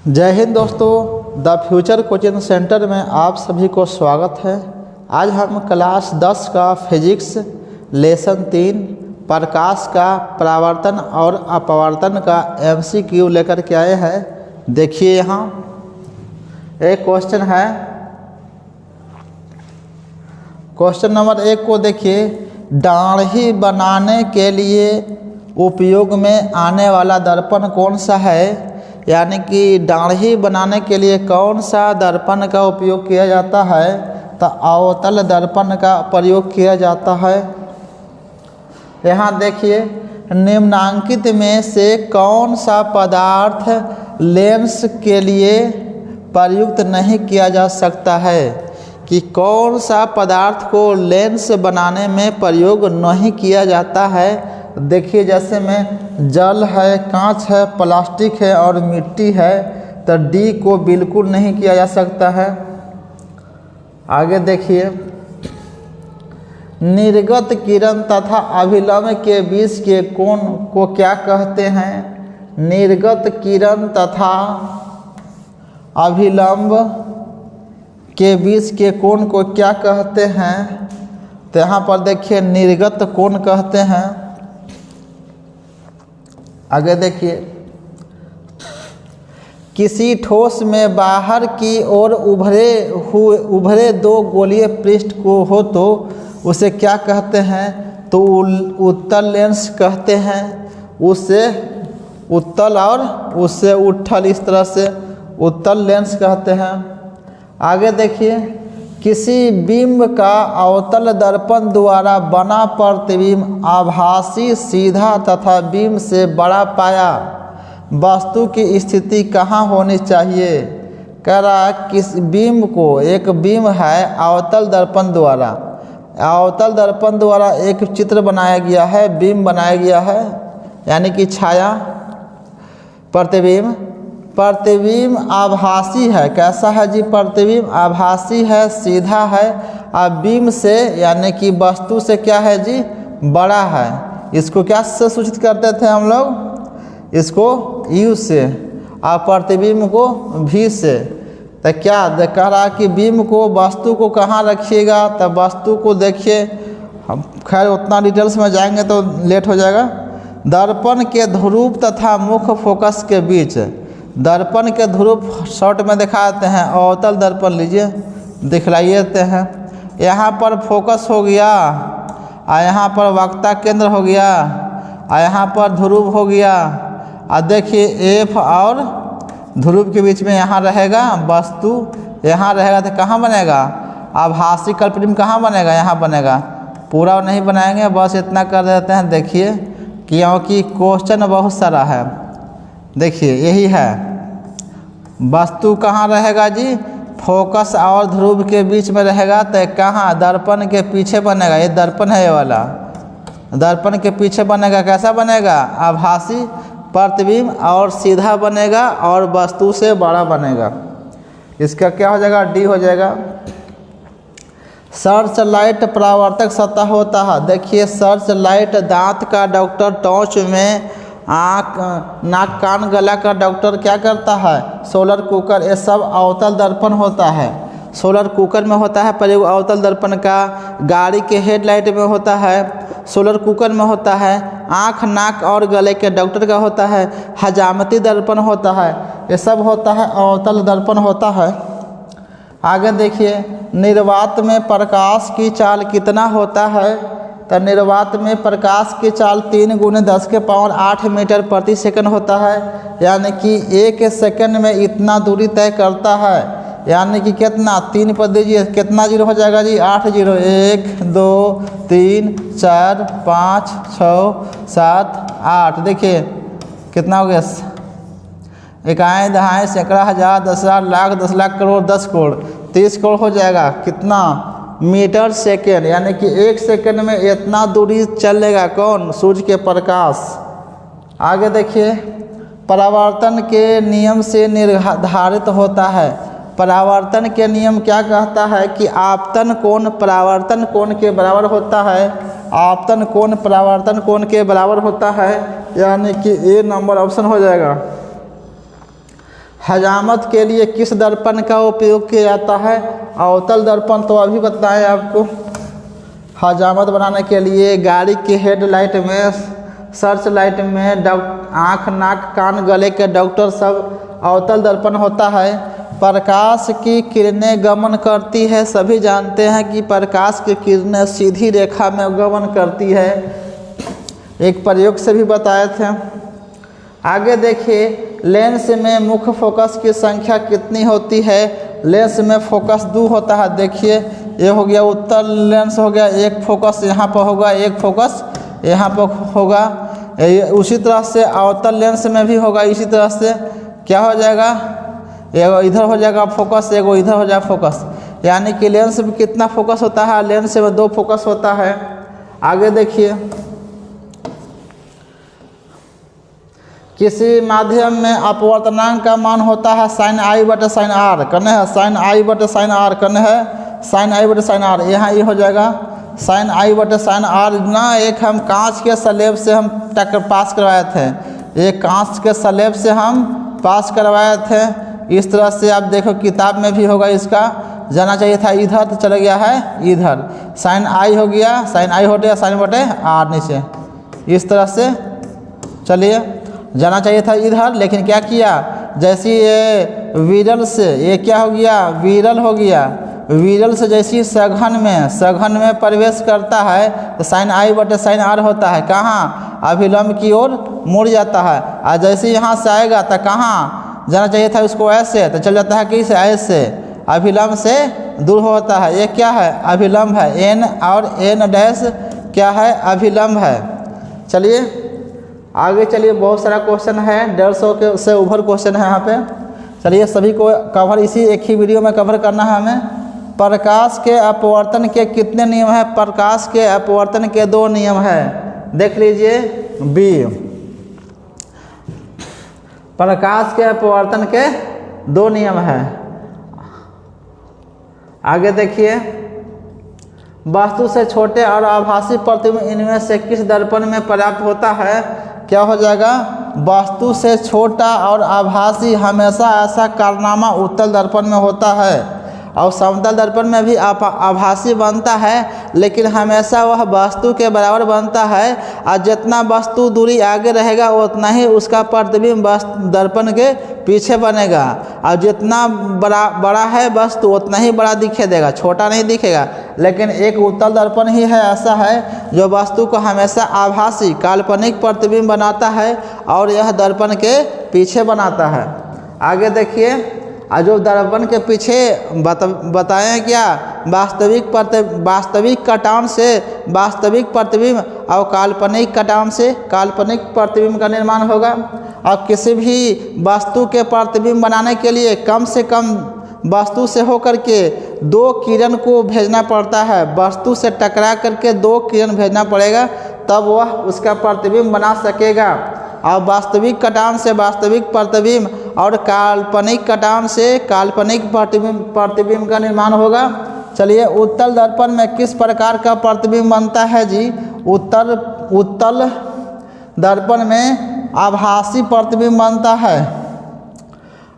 जय हिंद दोस्तों, the future coaching centre में आप सभी को स्वागत है। आज हम क्लास 10 का फिजिक्स लेसन 3 प्रकाश का परावर्तन और अपवर्तन का MCQ लेकर के आए हैं। देखिए यहाँ एक क्वेश्चन है। क्वेश्चन नंबर 1 को देखिए। दाढ़ी बनाने के लिए उपयोग में आने वाला दर्पण कौन सा है? यानी कि दाढ़ी बनाने के लिए कौन सा दर्पण का उपयोग किया जाता है? तो अवतल दर्पण का प्रयोग किया जाता है। यहाँ देखिए, निम्नांकित में से कौन सा पदार्थ लेंस के लिए प्रयुक्त नहीं किया जा सकता है? कि कौन सा पदार्थ को लेंस बनाने में प्रयोग नहीं किया जाता है? देखिए, जैसे में जल है, कांच है, प्लास्टिक है और मिट्टी है, तो डी को बिल्कुल नहीं किया जा सकता है। आगे देखिए, निर्गत किरण तथा अभिलंब के बीच के कोण को क्या कहते हैं? निर्गत किरण तथा अभिलंब के बीच के कोण को क्या कहते हैं? तो यहाँ पर देखिए, निर्गत कोण कहते हैं। आगे देखिए, किसी ठोस में बाहर की ओर उभरे दो गोलीय पृष्ठ को हो तो उसे क्या कहते हैं? तो उत्तल लेंस कहते हैं। उससे उत्तल और उससे उठल, इस तरह से उत्तल लेंस कहते हैं। आगे देखिए, किसी बिंब का अवतल दर्पण द्वारा बना प्रतिबिंब आभासी, सीधा तथा बिंब से बड़ा पाया वस्तु की स्थिति कहाँ होनी चाहिए? कह रहा किस बिंब को, एक बिंब है अवतल दर्पण द्वारा, अवतल दर्पण द्वारा एक चित्र बनाया गया है, बिंब बनाया गया है, यानी कि छाया प्रतिबिंब। प्रतिबिंब आभासी है। कैसा है जी? प्रतिबिंब आभासी है, सीधा है, और बिंब से यानी कि वस्तु से क्या है जी? बड़ा है। इसको क्या से सूचित करते थे हम लोग? इसको U से, और प्रतिबिंब को V से। तो क्या कह रहा कि बिंब को, वस्तु को कहाँ रखिएगा? तब वस्तु को देखिए, हम खैर उतना डिटेल्स में जाएंगे तो लेट हो जाएगा। दर्पण के ध्रुव तथा मुख्य फोकस के बीच, दर्पण के ध्रुव शॉर्ट में दिखाते हैं। अवतल दर्पण लीजिए, दिखलाइए देते हैं। यहाँ पर फोकस हो गया, और यहाँ पर वक्ता केंद्र हो गया, और यहाँ पर ध्रुव हो गया। और देखिए, F और ध्रुव के बीच में यहाँ रहेगा वस्तु, यहाँ रहेगा तो कहाँ बनेगा? आभासी कल्पनिक कहाँ बनेगा? यहाँ बनेगा। पूरा नहीं बनाएंगे, बस इतना कर देते हैं। देखिए, क्योंकि क्वेश्चन बहुत सारा है। देखिए, यही है, वस्तु कहाँ रहेगा जी? फोकस और ध्रुव के बीच में रहेगा। तो कहाँ? दर्पण के पीछे बनेगा। ये दर्पण है, ये वाला दर्पण के पीछे बनेगा। कैसा बनेगा? आभासी प्रतिबिंब, और सीधा बनेगा, और वस्तु से बड़ा बनेगा। इसका क्या हो जाएगा? डी हो जाएगा। सर्च लाइट परावर्तक सतह होता है। देखिए, सर्च लाइट दांत का डॉक्टर, टॉर्च में आँख, नाक, कान, गला का डॉक्टर क्या करता है? सोलर कुकर, ये सब अवतल दर्पण होता है। सोलर कुकर में होता है प्रयोग अवतल दर्पण का। गाड़ी के हेडलाइट में होता है, सोलर कुकर में होता है। आँख, नाक और गले के डॉक्टर का होता है। हजामती दर्पण होता है। ये सब होता है अवतल दर्पण होता है। आगे देखिए, निर्वात में प्रकाश की चाल कितना होता है? तो निर्वात में प्रकाश की चाल 3 × 10⁸ मीटर प्रति सेकंड होता है। यानी कि 1 सेकंड में इतना दूरी तय करता है। यानी कि कितना? 3 पर दीजिए, कितना जीरो हो जाएगा जी? 8 जीरो। 1 2 3 4 5 6 7 8। देखिए कितना हो गया? इकाई, दहाई, सैकड़ा, हज़ार, 10,000, लाख, 10 लाख, करोड़, 10 करोड़, 30 करोड़ हो जाएगा। कितना? Metre second. यानी कि 1 सेकेंड में इतना दूरी चलेगा कौन? सूर्य के प्रकाश। आगे देखिए, परावर्तन के नियम से निर्धारित होता है। परावर्तन के नियम क्या कहता है? कि आपतन कोण परावर्तन कोण के बराबर होता है। आपतन कोण परावर्तन कोण के बराबर होता है। यानी कि A नंबर ऑप्शन हो जाएगा। हजामत के लिए किस दर्पण का उपयोग किया जाता है? अवतल दर्पण तो अभी बताएं आपको। हजामत बनाने के लिए गाड़ी के हेडलाइट में, सर्च लाइट में आँख, नाक, कान, गले के डॉक्टर सब अवतल दर्पण होता है। प्रकाश की किरणें गमन करती है, सभी जानते हैं कि प्रकाश की किरणें सीधी रेखा में गमन करती है, एक प्रयोग से भी बताए थे। आगे देखिए, लेंस में मुख्य फोकस की संख्या कितनी होती है? लेंस में फोकस 2 होता है। देखिए, ये हो गया उत्तल लेंस हो गया, एक फोकस यहाँ पर होगा, एक फोकस यहाँ पर होगा। उसी तरह से अवतल लेंस में भी होगा। इसी तरह से क्या हो जाएगा, एगो इधर हो जाएगा फोकस, एगो इधर हो जाएगा फोकस। यानी कि लेंस में कितना फोकस होता है? लेंस में 2 फोकस होता है। आगे देखिए, किसी माध्यम में अपवर्तनांक का मान होता है sin i बटे sin r, कने है sin i बटे sin r, कने है sin i बटे sin r। यहाँ ये हो जाएगा sin i बटे sin r ना। एक हम कांच के स्लेब से हम पास करवाए थे, एक कांच के स्लेब से हम पास करवाए थे। इस तरह से आप देखो किताब में भी होगा, इसका जाना चाहिए था इधर तो चला गया है इधर। sin i हो गया, sin i हो गया sin बटे r नीचे। इस तरह से चलिए, जाना चाहिए था इधर, लेकिन क्या किया, जैसी ये विरल से ये क्या हो गया, विरल हो गया। विरल से जैसी सघन में प्रवेश करता है तो sin i बटे sin r होता है। कहाँ? अभिलंब की ओर मुड़ जाता है। और जैसे यहाँ से आएगा तो कहाँ जाना चाहिए था उसको? ऐसे, तो चल जाता है किस? ऐसे, अभिलंब से दूर होता है। ये क्या है? अभिलंब है। n और n डैश क्या है? अभिलंब है। चलिए आगे चलिए, बहुत सारा क्वेश्चन है, 150 के से ऊपर क्वेश्चन है यहाँ पे। चलिए सभी को कवर इसी एक ही वीडियो में कवर करना है हमें। प्रकाश के अपवर्तन के कितने नियम हैं? प्रकाश के अपवर्तन के 2 नियम है। देख लीजिए बी, प्रकाश के अपवर्तन के 2 नियम है। आगे देखिए, वस्तु से छोटे और आभासी प्रतिबिंब इनमें से किस दर्पण में पर्याप्त होता है? क्या हो जाएगा? वस्तु से छोटा और आभासी हमेशा ऐसा कारनामा उत्तल दर्पण में होता है, और समतल दर्पण में भी आभासी बनता है, लेकिन हमेशा वह वस्तु के बराबर बनता है। और जितना वस्तु दूरी आगे रहेगा उतना ही उसका प्रतिबिंब दर्पण के पीछे बनेगा, और जितना बड़ा है वस्तु उतना ही बड़ा दिखे देगा, छोटा नहीं दिखेगा। लेकिन एक उत्तल दर्पण ही है ऐसा है जो वस्तु को हमेशा आभासी काल्पनिक प्रतिबिंब बनाता है, और यह दर्पण के पीछे बनाता है। आगे देखिए, जो दर्पण के पीछे बताएं क्या, वास्तविक कटान से वास्तविक प्रतिबिंब और काल्पनिक कटान से काल्पनिक प्रतिबिंब का निर्माण होगा। और किसी भी वस्तु के प्रतिबिंब बनाने के लिए कम से कम वस्तु से होकर के 2 किरण को भेजना पड़ता है। वस्तु से टकरा करके 2 किरण भेजना पड़ेगा, तब वह उसका प्रतिबिंब बना सकेगा। और वास्तविक कटान से वास्तविक प्रतिबिंब और काल्पनिक कटान से काल्पनिक प्रतिबिंब का निर्माण होगा। चलिए, उत्तल दर्पण में किस प्रकार का प्रतिबिंब बनता है जी? उत्तल दर्पण में आभासी प्रतिबिंब बनता है,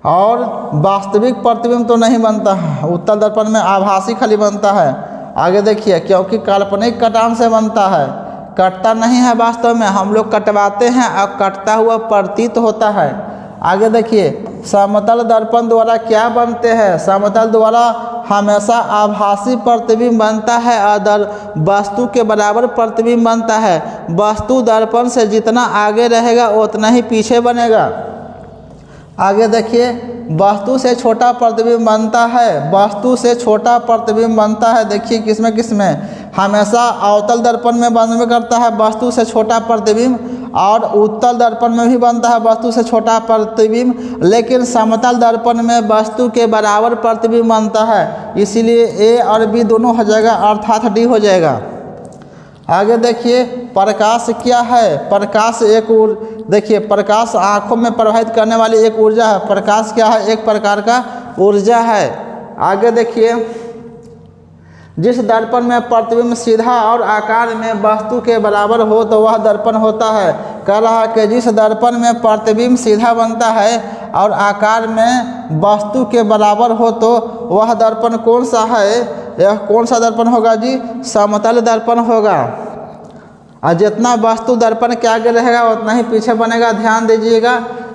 और वास्तविक प्रतिबिंब तो नहीं बनता है। उत्तल दर्पण में आभासी खाली बनता है। आगे देखिए, क्योंकि काल्पनिक कटान से बनता है, कटता नहीं है वास्तव में, हम लोग कटवाते हैं और कटता हुआ प्रतीत होता है। आगे देखिए, समतल दर्पण द्वारा क्या बनते हैं? समतल द्वारा हमेशा आभासी प्रतिबिंब बनता है और वस्तु के बराबर प्रतिबिंब बनता है। वस्तु दर्पण से जितना आगे रहेगा उतना ही पीछे बनेगा। आगे देखिए, वस्तु से छोटा प्रतिबिंब बनता है, वस्तु से छोटा प्रतिबिंब बनता है। देखिए किसमें हमेशा अवतल दर्पण में बनबे करता है वस्तु से छोटा प्रतिबिंब, और उत्तल दर्पण में भी बनता है वस्तु से छोटा प्रतिबिंब, लेकिन समतल दर्पण में वस्तु के बराबर प्रतिबिंब बनता है। इसीलिए ए और बी दोनों हो जाएगा, अर्थात डी हो जाएगा। आगे देखिए, प्रकाश क्या है? प्रकाश देखिए, प्रकाश आँखों में प्रवाहित करने वाली एक ऊर्जा है। प्रकाश क्या है? एक प्रकार का ऊर्जा है। आगे देखिए, जिस दर्पण में प्रतिबिंब सीधा और आकार में वस्तु के बराबर हो तो वह दर्पण होता है। कह रहा है कि जिस दर्पण में प्रतिबिंब सीधा बनता है और आकार में वस्तु के बराबर हो तो वह दर्पण कौन सा है? यह कौन सा दर्पण होगा जी? समतल दर्पण होगा। और जितना वस्तु दर्पण के आगे रहेगा उतना ही पीछे बनेगा। ध्यान दीजिएगा,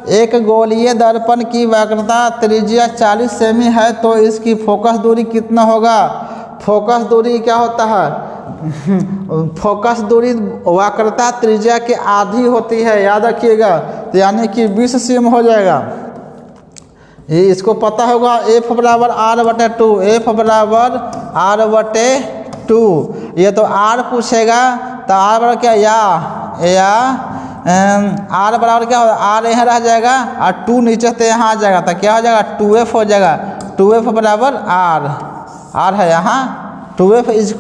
एक गोलीय दर्पण की वक्रता त्रिज्या 40 सेमी है तो इसकी फोकस दूरी कितना होगा? फोकस दूरी क्या होता है? फोकस दूरी वक्रता त्रिज्या के आधी होती है, याद रखिएगा। तो यानी कि 20 सेमी हो जाएगा। ये इसको पता होगा, F बराबर R/2, F बराबर R/2। ये तो R पूछेगा तो R बराबर क्या या R बराबर क्या होगा? R यहाँ रह जाएगा और 2 नीचे तो यहाँ आ जाएगा तो क्या हो जाएगा? 2F हो जाएगा। 2F बराबर R है यहाँ, 2F =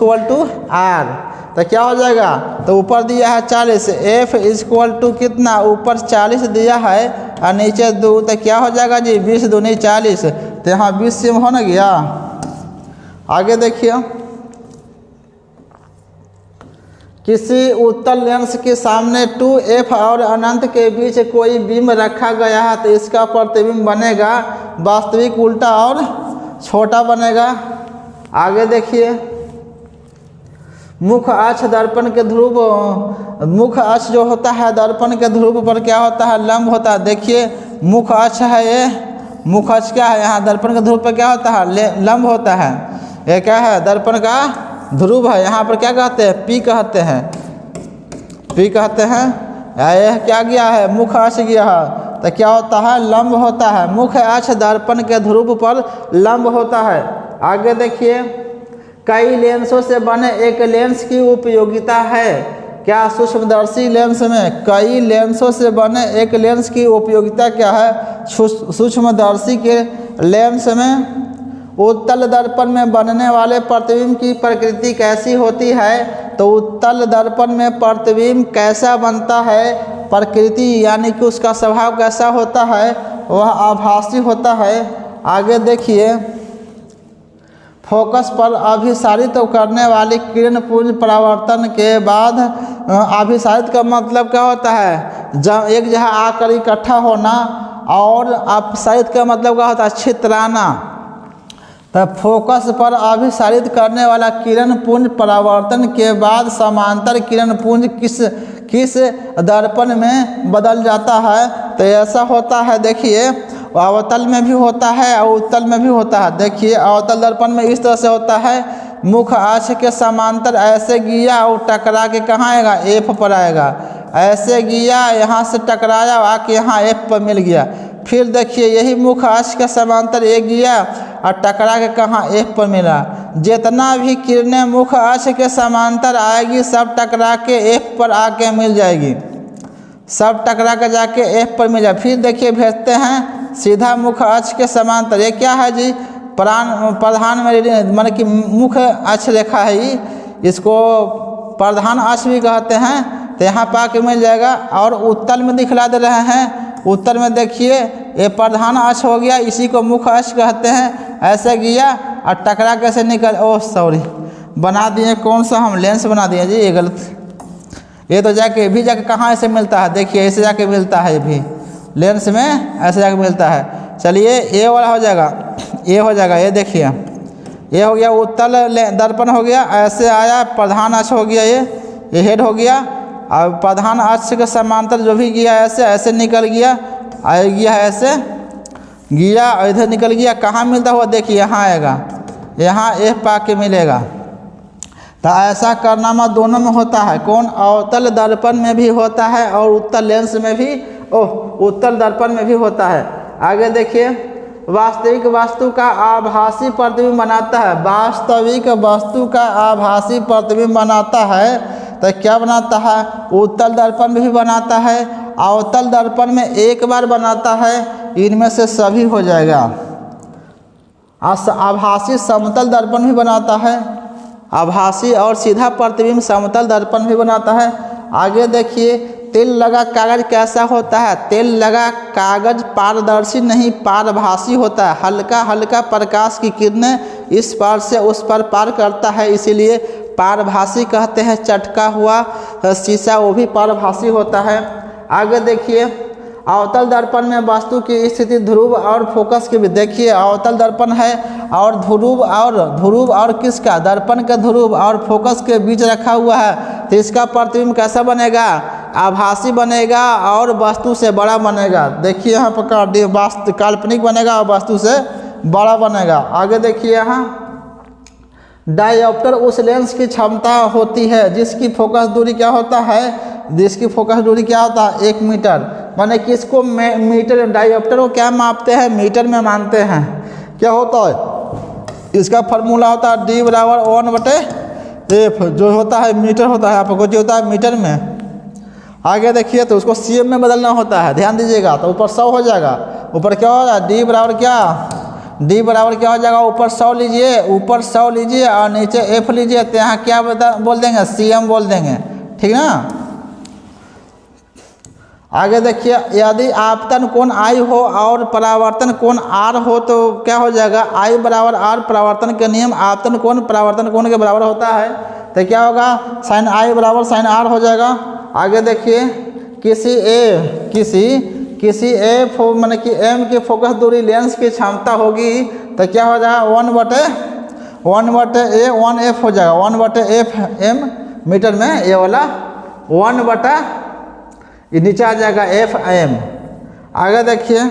R। तो क्या हो जाएगा? तो ऊपर दिया है 40, F = कितना? ऊपर 40 दिया है और नीचे 2, तो क्या हो जाएगा जी? 20 दूनी 40, तो यहाँ 20 सेम हो ना गया। आगे देखिए, किसी उत्तल लेंस के सामने 2F और अनंत के बीच कोई बीम रखा गया है तो इसका प्रतिबिंब बनेगा वास्तविक, उल्टा और छोटा बनेगा। आगे देखिए, मुख्य अक्ष दर्पण के ध्रुव, मुख्य अक्ष जो होता है दर्पण के ध्रुव पर क्या होता है? लंब होता है। देखिए मुख्य अक्ष है, ये मुख्य अक्ष क्या है? यहाँ दर्पण के ध्रुव पर क्या होता है? लंब होता है। ये क्या है? दर्पण का ध्रुव है। यहाँ पर क्या कहते हैं? P कहते हैं, P कहते हैं। यह क्या गया है? मुख्य अक्ष गया है तो क्या होता है? लंब होता है। मुख्य अक्ष दर्पण के ध्रुव पर लंब होता है। आगे देखिए, कई लेंसों से बने एक लेंस की उपयोगिता है। क्या? सूक्ष्मदर्शी लेंस में कई लेंसों से बने एक लेंस की उपयोगिता क्या है? सूक्ष्मदर्शी के लेंस में उत्तल दर्पण में बनने वाले प्रतिबिंब की प्रकृति कैसी होती है? तो उत्तल दर्पण में प्रतिबिंब कैसा बनता है? प्रकृति यानी कि उसका स्वभाव कैसा होता है? वह आभासी होता है। आगे देखिए, फोकस पर अभिसारित करने वाली किरण पुंज परावर्तन के बाद, अभिसारित का मतलब क्या होता है? जब एक जगह आकर इकट्ठा होना, और अपसारित का मतलब क्या होता है? छितराना। तब फोकस पर अभिसारित करने वाला किरण पुंज परावर्तन के बाद समांतर किरण पुंज किस दर्पण में बदल जाता है? तो ऐसा होता है, देखिए अवतल में भी होता है और उत्तल में भी होता है। देखिए अवतल दर्पण में इस तरह से होता है, मुख्य अक्ष के समांतर ऐसे गिया और टकरा के कहाँ आएगा? F पर आएगा। ऐसे गिया, यहाँ से टकराया आके यहाँ F पर मिल गया। फिर देखिए यही मुख्य अक्ष के समांतर एक गया और टकरा के कहाँ? F पर मिला। जितना भी किरणें मुख्य अक्ष के समांतर आएगी सब टकरा के F पर आके मिल जाएगी, सब टकरा के जाके F पर मिल जाए। फिर देखिए भेजते हैं सीधा मुख्य अक्ष के समांतर। ये क्या है जी? प्रधान मेरिडियन, मतलब कि मुख्य अक्ष रेखा है ये, इसको प्रधान अक्ष भी कहते हैं। तो यहाँ पर आके मिल जाएगा। और उत्तल में दिखला दे रहे हैं, उत्तर में देखिए ये प्रधान अक्ष हो गया, इसी को मुख्य अक्ष कहते हैं। ऐसे गया और टकरा कैसे निकल, ओह सॉरी बना दिए, कौन सा हम लेंस बना दिए जी, ये गलत। ये तो जाके भी जाके कहाँ ऐसे मिलता है? देखिए ऐसे जाके मिलता है, ये भी लेंस में ऐसे जाके मिलता है। चलिए ये वाला हो जाएगा, ये हो जाएगा। ये देखिए ये हो गया उत्तल दर्पण हो गया, ऐसे आया प्रधान अक्ष हो गया, ये हेड हो गया। और प्रधान अक्ष के समांतर जो भी गया ऐसे ऐसे निकल गया, आ गया ऐसे गया और इधर निकल गया। कहाँ मिलता हुआ? देखिए यहाँ आएगा, यहाँ F पा के मिलेगा। तो ऐसा कारनामा दोनों में होता है। कौन? अवतल दर्पण में भी होता है और उत्तल लेंस में भी, उत्तल दर्पण में भी होता है। आगे देखिए, वास्तविक वस्तु का आभासी प्रतिबिंब बनाता है। वास्तविक वस्तु का आभासी प्रतिबिंब बनाता है तो क्या बनाता है? उत्तल दर्पण में भी बनाता है, अवतल दर्पण में एक बार बनाता है, इनमें से सभी हो जाएगा। आभासी समतल दर्पण भी बनाता है, आभासी और सीधा प्रतिबिंब समतल दर्पण भी बनाता है। आगे देखिए, तेल लगा कागज कैसा होता है? तेल लगा कागज पारदर्शी नहीं पारभासी होता है। हल्का हल्का प्रकाश की किरणें इस पार से उस पर पार करता है, इसीलिए पारभासी कहते हैं। चटका हुआ शीशा वो भी पारभासी होता है। आगे देखिए, अवतल दर्पण में वस्तु की स्थिति, ध्रुव और फोकस की भी। देखिए अवतल दर्पण है और ध्रुव और किसका, दर्पण का ध्रुव और फोकस के बीच रखा हुआ है, तो इसका प्रतिबिंब कैसा बनेगा, आभासी बनेगा और वस्तु से बड़ा बनेगा। देखिए यहाँ पर काल्पनिक बनेगा और वस्तु से बड़ा बनेगा। आगे देखिए यहाँ, डायोप्टर उस लेंस की क्षमता होती है जिसकी फोकस दूरी क्या होता है, जिसकी फोकस दूरी क्या होता है 1 मीटर। माने कि इसको मीटर, डायोप्टर को क्या मापते हैं, मीटर में मानते हैं। क्या होता है, इसका फार्मूला होता है D बराबर 1/F, जो होता है मीटर होता है, आपको जो होता है मीटर में। आगे देखिए तो उसको CM में बदलना होता है, ध्यान दीजिएगा। तो ऊपर 100 हो जाएगा, ऊपर क्या होगा D बराबर क्या, D बराबर क्या हो जाएगा, ऊपर 100 लीजिए, ऊपर 100 लीजिए और नीचे F लीजिए, तो यहाँ क्या बोल देंगे, CM बोल देंगे, ठीक ना। आगे देखिए, यदि आपतन कोण I हो और परावर्तन कोण R हो तो क्या हो जाएगा, I बराबर R, परावर्तन के नियम आपतन कोण परावर्तन कोण के बराबर होता है, तो क्या होगा, साइन I बराबर साइन R हो जाएगा। आगे देखिए, किसी F माने कि M की फोकस दूरी लेंस की क्षमता होगी, तो क्या हो जाएगा 1/A 1F हो जाएगा, 1/F M मीटर में, ये वाला 1/, ये नीचे आ जाएगा FM। आगे देखिए,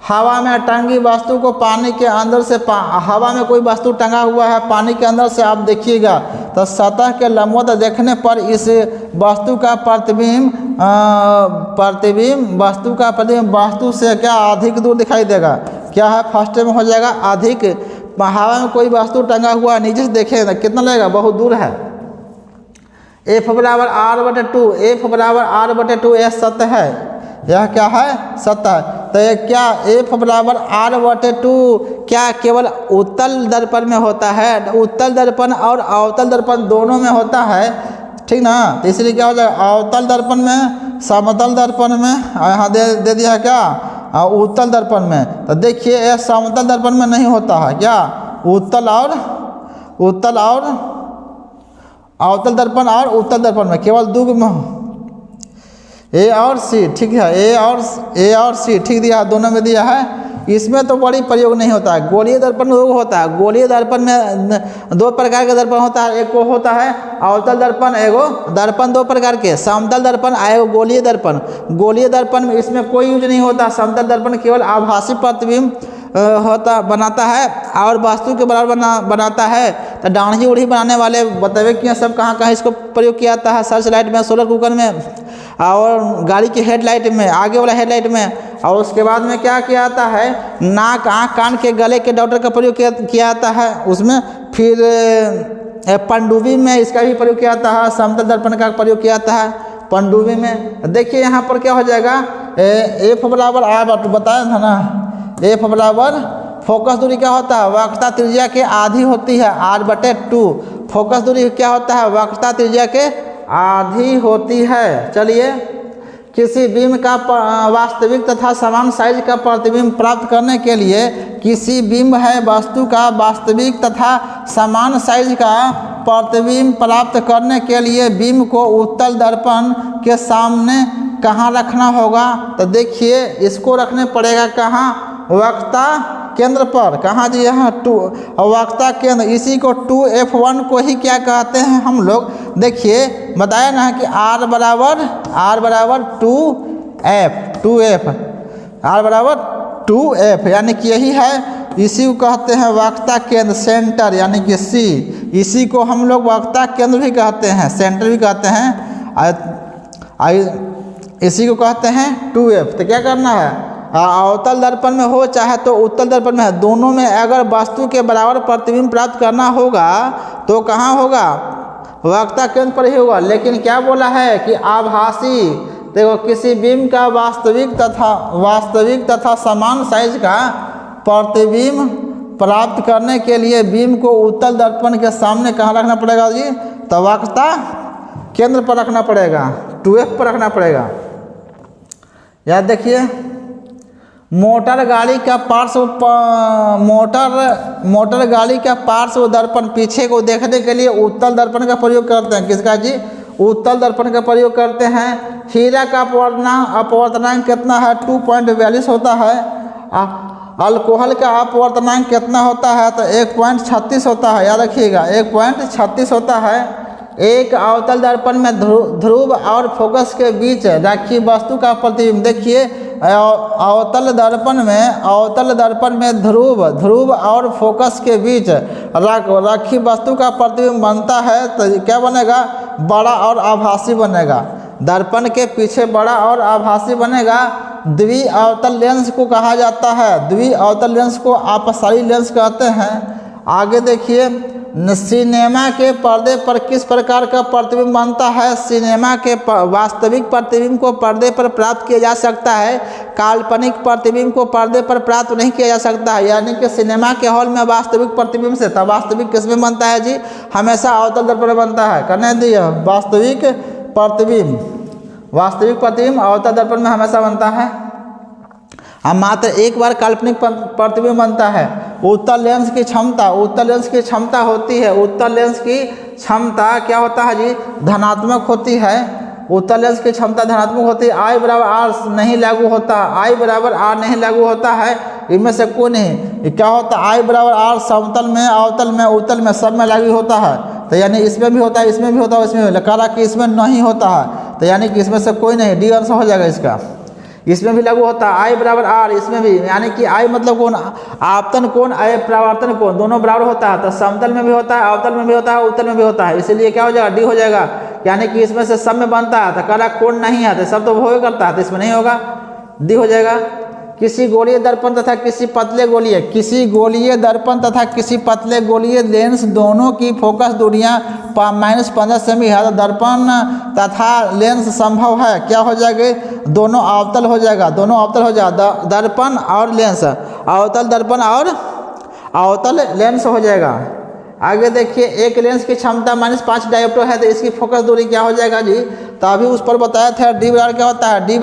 हवा में टंगी वस्तु को पानी के अंदर से हवा में कोई वस्तु टंगा हुआ है पानी के अंदर से, आप देखिएगा तो सतह के लंबवत देखने पर इस वस्तु का प्रतिबिंब वस्तु से क्या अधिक दूर दिखाई देगा। क्या है, फर्स्ट में हो जाएगा अधिक। हवा में कोई वस्तु टंगा हुआ है, नीचे से देखेगा कितना लगेगा, बहुत दूर है। F बराबर R/2, F बराबर R/2, यह सतह है, यह क्या है, सतह। तो ये क्या, F बराबर R/2 क्या केवल उत्तल दर्पण में होता है, उत्तल दर्पण और अवतल दर्पण दोनों में होता है, ठीक ना। तो इसलिए क्या हो जाएगा, अवतल दर्पण में, समतल दर्पण में, यहाँ दे दिया क्या, उत्तल दर्पण में। तो देखिए यह समतल दर्पण में नहीं होता है, क्या उत्तल और अवतल दर्पण और उत्तल दर्पण में केवल दो A और C, ठीक है, A और C ठीक दिया, दोनों में दिया है। इसमें तो बड़ी प्रयोग नहीं होता है। गोलीय दर्पण होता है, गोलीय दर्पण में 2 प्रकार का दर्पण होता है, एक को होता है अवतल दर्पण, एगो दर्पण 2 प्रकार के, समतल दर्पण एगो गोलीय दर्पण। गोलीय दर्पण में इसमें कोई यूज नहीं होता, समतल दर्पण केवल आभासी प्रतिबिंब बनाता है और वास्तु के बराबर बनाता है। तो डांडी उड़ी बनाने वाले बतावे कि सब कहाँ इसको प्रयोग किया जाता है, सर्च लाइट में, सोलर कुकर में और गाड़ी की हेडलाइट में, आगे वाला हेडलाइट में। और उसके बाद में क्या किया जाता है, नाक, आँख, कान के गले के डॉक्टर का प्रयोग किया जाता है उसमें। फिर पनडुब्बी में इसका भी प्रयोग किया जाता है, समतल दर्पण का प्रयोग किया जाता है पनडुब्बी में। देखिए यहाँ पर क्या हो जाएगा, F बराबर आप बताया था ना, F बराबर फोकस दूरी क्या होता है, वक्रता त्रिज्या के आधी होती है, R/2। फोकस दूरी क्या होता है, वक्रता त्रिज्या के आधी होती है। चलिए, किसी बीम का वास्तविक तथा समान साइज का प्रतिबिंब प्राप्त करने के लिए, किसी बीम है वस्तु का वास्तविक तथा समान साइज का प्रतिबिंब प्राप्त करने के लिए बीम को उत्तल दर्पण के सामने कहाँ रखना होगा। तो देखिए इसको रखने पड़ेगा कहाँ, वक्रता केंद्र पर। कहाँ जी, यहाँ 2 वक्रता केंद्र, इसी को 2F1 को ही क्या कहते हैं हम लोग। देखिए बताया ना कि R बराबर 2F, R बराबर 2F, यानी कि यही है, इसी को कहते हैं वक्रता केंद्र, सेंटर यानी कि C। इसी को हम लोग वक्रता केंद्र भी कहते हैं, सेंटर भी कहते हैं, इसी को कहते हैं 2F। तो क्या करना है, अवतल दर्पण में हो चाहे तो उत्तल दर्पण में है, दोनों में अगर वस्तु के बराबर प्रतिबिंब प्राप्त करना होगा तो कहाँ होगा, वक्रता केंद्र पर ही होगा। लेकिन क्या बोला है कि आभासी, देखो किसी बीम का वास्तविक तथा समान साइज का प्रतिबिंब प्राप्त करने के लिए बीम को उत्तल दर्पण के सामने कहाँ रखना पड़ेगा जी, तो वक्रता केंद्र पर रखना पड़ेगा, 2F पर रखना पड़ेगा। याद देखिए, मोटर गाड़ी का पार्श्व दर्पण पीछे को देखने के लिए उत्तल दर्पण का प्रयोग करते हैं। किसका जी, उत्तल दर्पण का प्रयोग करते हैं। हीरा का अपवर्तनांक कितना है? 2.42 होता है। अल्कोहल का अपवर्तनांक कितना होता है? तो 1.36 होता है, याद रखिएगा 1.36 होता है। एक अवतल दर्पण में ध्रुव और फोकस के बीच रखी वस्तु का प्रतिबिंब, देखिए अवतल दर्पण में ध्रुव और फोकस के बीच रखी वस्तु का प्रतिबिंब बनता है तो क्या बनेगा? बड़ा और आभासी बनेगा। दर्पण के पीछे बड़ा और आभासी बनेगा। द्विअवतल लेंस को कहा जाता है, द्विअवतल लेंस को अपसारी लेंस कहते हैं। आगे देखिए, सिनेमा के पर्दे पर किस प्रकार का प्रतिबिंब बनता है? सिनेमा के वास्तविक प्रतिबिंब को पर्दे पर प्राप्त किया जा सकता है, काल्पनिक प्रतिबिंब को पर्दे पर प्राप्त नहीं किया जा सकता है। यानी कि सिनेमा के हॉल में वास्तविक प्रतिबिंब से, तब वास्तविक किस में बनता है जी? हमेशा अवतल दर्पण में बनता है। करने दिए, वास्तविक प्रतिबिंब अवतल दर्पण में हमेशा बनता है। अब मात्र एक बार काल्पनिक प्रतिबिंब बनता है। उत्तल लेंस की क्षमता होती है, उत्तल लेंस की क्षमता क्या होता है जी? धनात्मक होती है। उत्तल लेंस की क्षमता धनात्मक होती है। I बराबर R नहीं लागू होता, I बराबर R नहीं लागू होता है, इनमें से कोई नहीं। क्या होता है? I बराबर R समतल में, अवतल में, उत्तल में, सब में लागू होता है। तो यानी इसमें भी होता है, इसमें भी होता है, इसमें भी। कहा कि इसमें नहीं होता है, तो यानी कि इसमें से कोई नहीं, डी आंसर हो जाएगा इसका। इसमें भी लागू होता है I बराबर R, इसमें भी, यानी कि I मतलब कौन? आपतन कोण, I परावर्तन कोण, दोनों बराबर होता है। तो समतल में भी होता है, अवतल में भी होता है, उत्तल में भी होता है, इसीलिए क्या हो जाएगा? डी हो जाएगा। यानी कि इसमें से सब में बनता है, तो कह कोण नहीं है, तो सब तो होगा करता है, तो इसमें नहीं होगा, डी हो जाएगा। किसी गोलीय दर्पण तथा किसी पतले गोलीय लेंस दोनों की फोकस दूरियां -15 सेमी है। तो दर्पण तथा लेंस संभव है, क्या हो जाएगा? दोनों अवतल हो जाएगा, दर्पण और लेंस, अवतल दर्पण और अवतल लेंस हो जाएगा। आगे देखिए, एक लेंस की क्षमता -5 डायोप्टर है, तो इसकी फोकस दूरी क्या हो जाएगा जी? तो अभी उस पर बताया था, डी बराबर क्या होता है? डी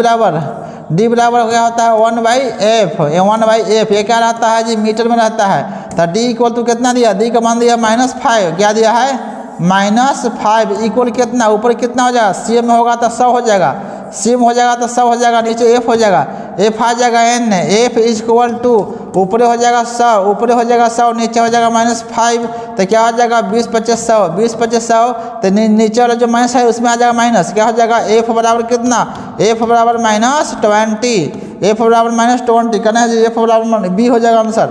बराबर क्या होता है? 1/f। ये क्या रहता है जी? मीटर में रहता है। तो डी इक्वल टू कितना दिया? डी का मान दिया -5, क्या दिया है? -5 इक्वल कितना? ऊपर कितना हो जाएगा? सी में होगा तो 100 हो जाएगा, सी में हो जाएगा तो 100 हो जाएगा, नीचे एफ हो जाएगा, एफ आ जाएगा n, एफ इक्वल टू ऊपर हो जाएगा 100, नीचे हो जाएगा -5, तो क्या हो जाएगा? 20 25 100, तो नीचे वाला जो माइनस है उसमें आ जाएगा माइनस, क्या हो जाएगा? एफ बराबर कितना? एफ बराबर -20, एफ बराबर -20 करना है जी, एफ बराबर बी हो जाएगा आंसर।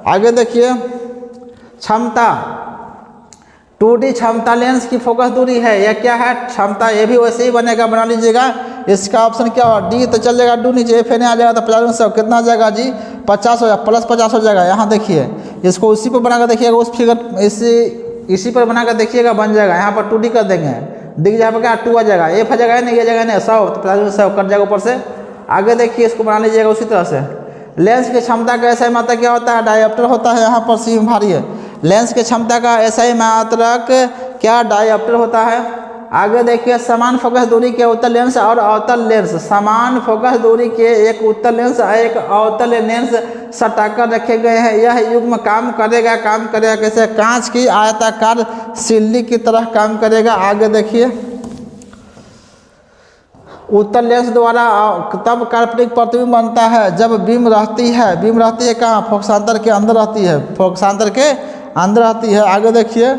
आगे देखिए, क्षमता 2D क्षमता लेंस की फोकस दूरी है, यह क्या है? क्षमता। ये भी वैसे ही बनेगा, बना लीजिएगा। इसका ऑप्शन क्या होगा? डी तो चल जाएगा, डू नीचे एफ एन आ जाएगा, तो 50 कितना आ जाएगा जी? 50 हो जाएगा, +50 हो जाएगा। यहाँ देखिए, इसको उसी पर बनाकर देखिएगा, उस फिगर इसी पर बनाकर देखिएगा, बन जाएगा। यहाँ पर 2D कर देंगे, डी जहाँ पर क्या 2 आ जाएगा, एफ आ जाएगा नहीं, ये जगह नहीं 100, तो 50 कट जाएगा ऊपर से। आगे देखिए, इसको बना लीजिएगा उसी तरह से। लेंस की क्षमता का ऐसा ही मात्रक क्या होता है? डायोप्टर होता है। यहाँ पर सी भारी है। लेंस की क्षमता का ऐसा ही मात्रक क्या? डायोप्टर होता है। आगे देखिए, समान फोकस दूरी के उत्तल लेंस और अवतल लेंस, समान फोकस दूरी के एक उत्तल लेंस और एक अवतल लेंस सटाकर रखे गए हैं। यह युग्म काम करेगा कैसे? कांच की आयताकार सिल्ली की तरह काम करेगा। आगे देखिए, उत्तल लेंस द्वारा तब काल्पनिक प्रतिबिंब बनता है जब बीम रहती है कहाँ? फोकसांतर के अंदर रहती है, आगे देखिए,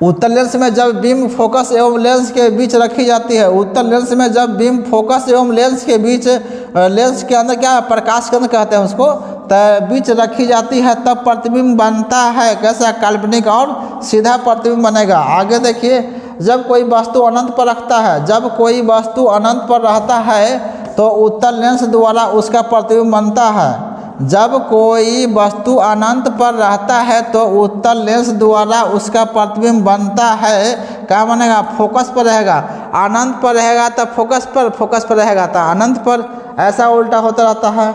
उत्तल लेंस में जब बीम फोकस एवं लेंस के बीच रखी जाती है, लेंस के अंदर क्या? प्रकाश केंद्र कहते हैं उसको, बीच रखी जाती है, तब प्रतिबिंब बनता है कैसा? काल्पनिक और सीधा प्रतिबिंब बनेगा। आगे देखिए, जब कोई वस्तु अनंत पर रहता है तो उत्तल लेंस द्वारा उसका प्रतिबिंब बनता है। जब कोई वस्तु अनंत पर रहता है तो उत्तल लेंस द्वारा उसका प्रतिबिंब बनता है। क्या बनेगा? फोकस पर रहेगा। अनंत पर रहेगा तो फोकस पर रहेगा तो अनंत पर, ऐसा उल्टा होता रहता है।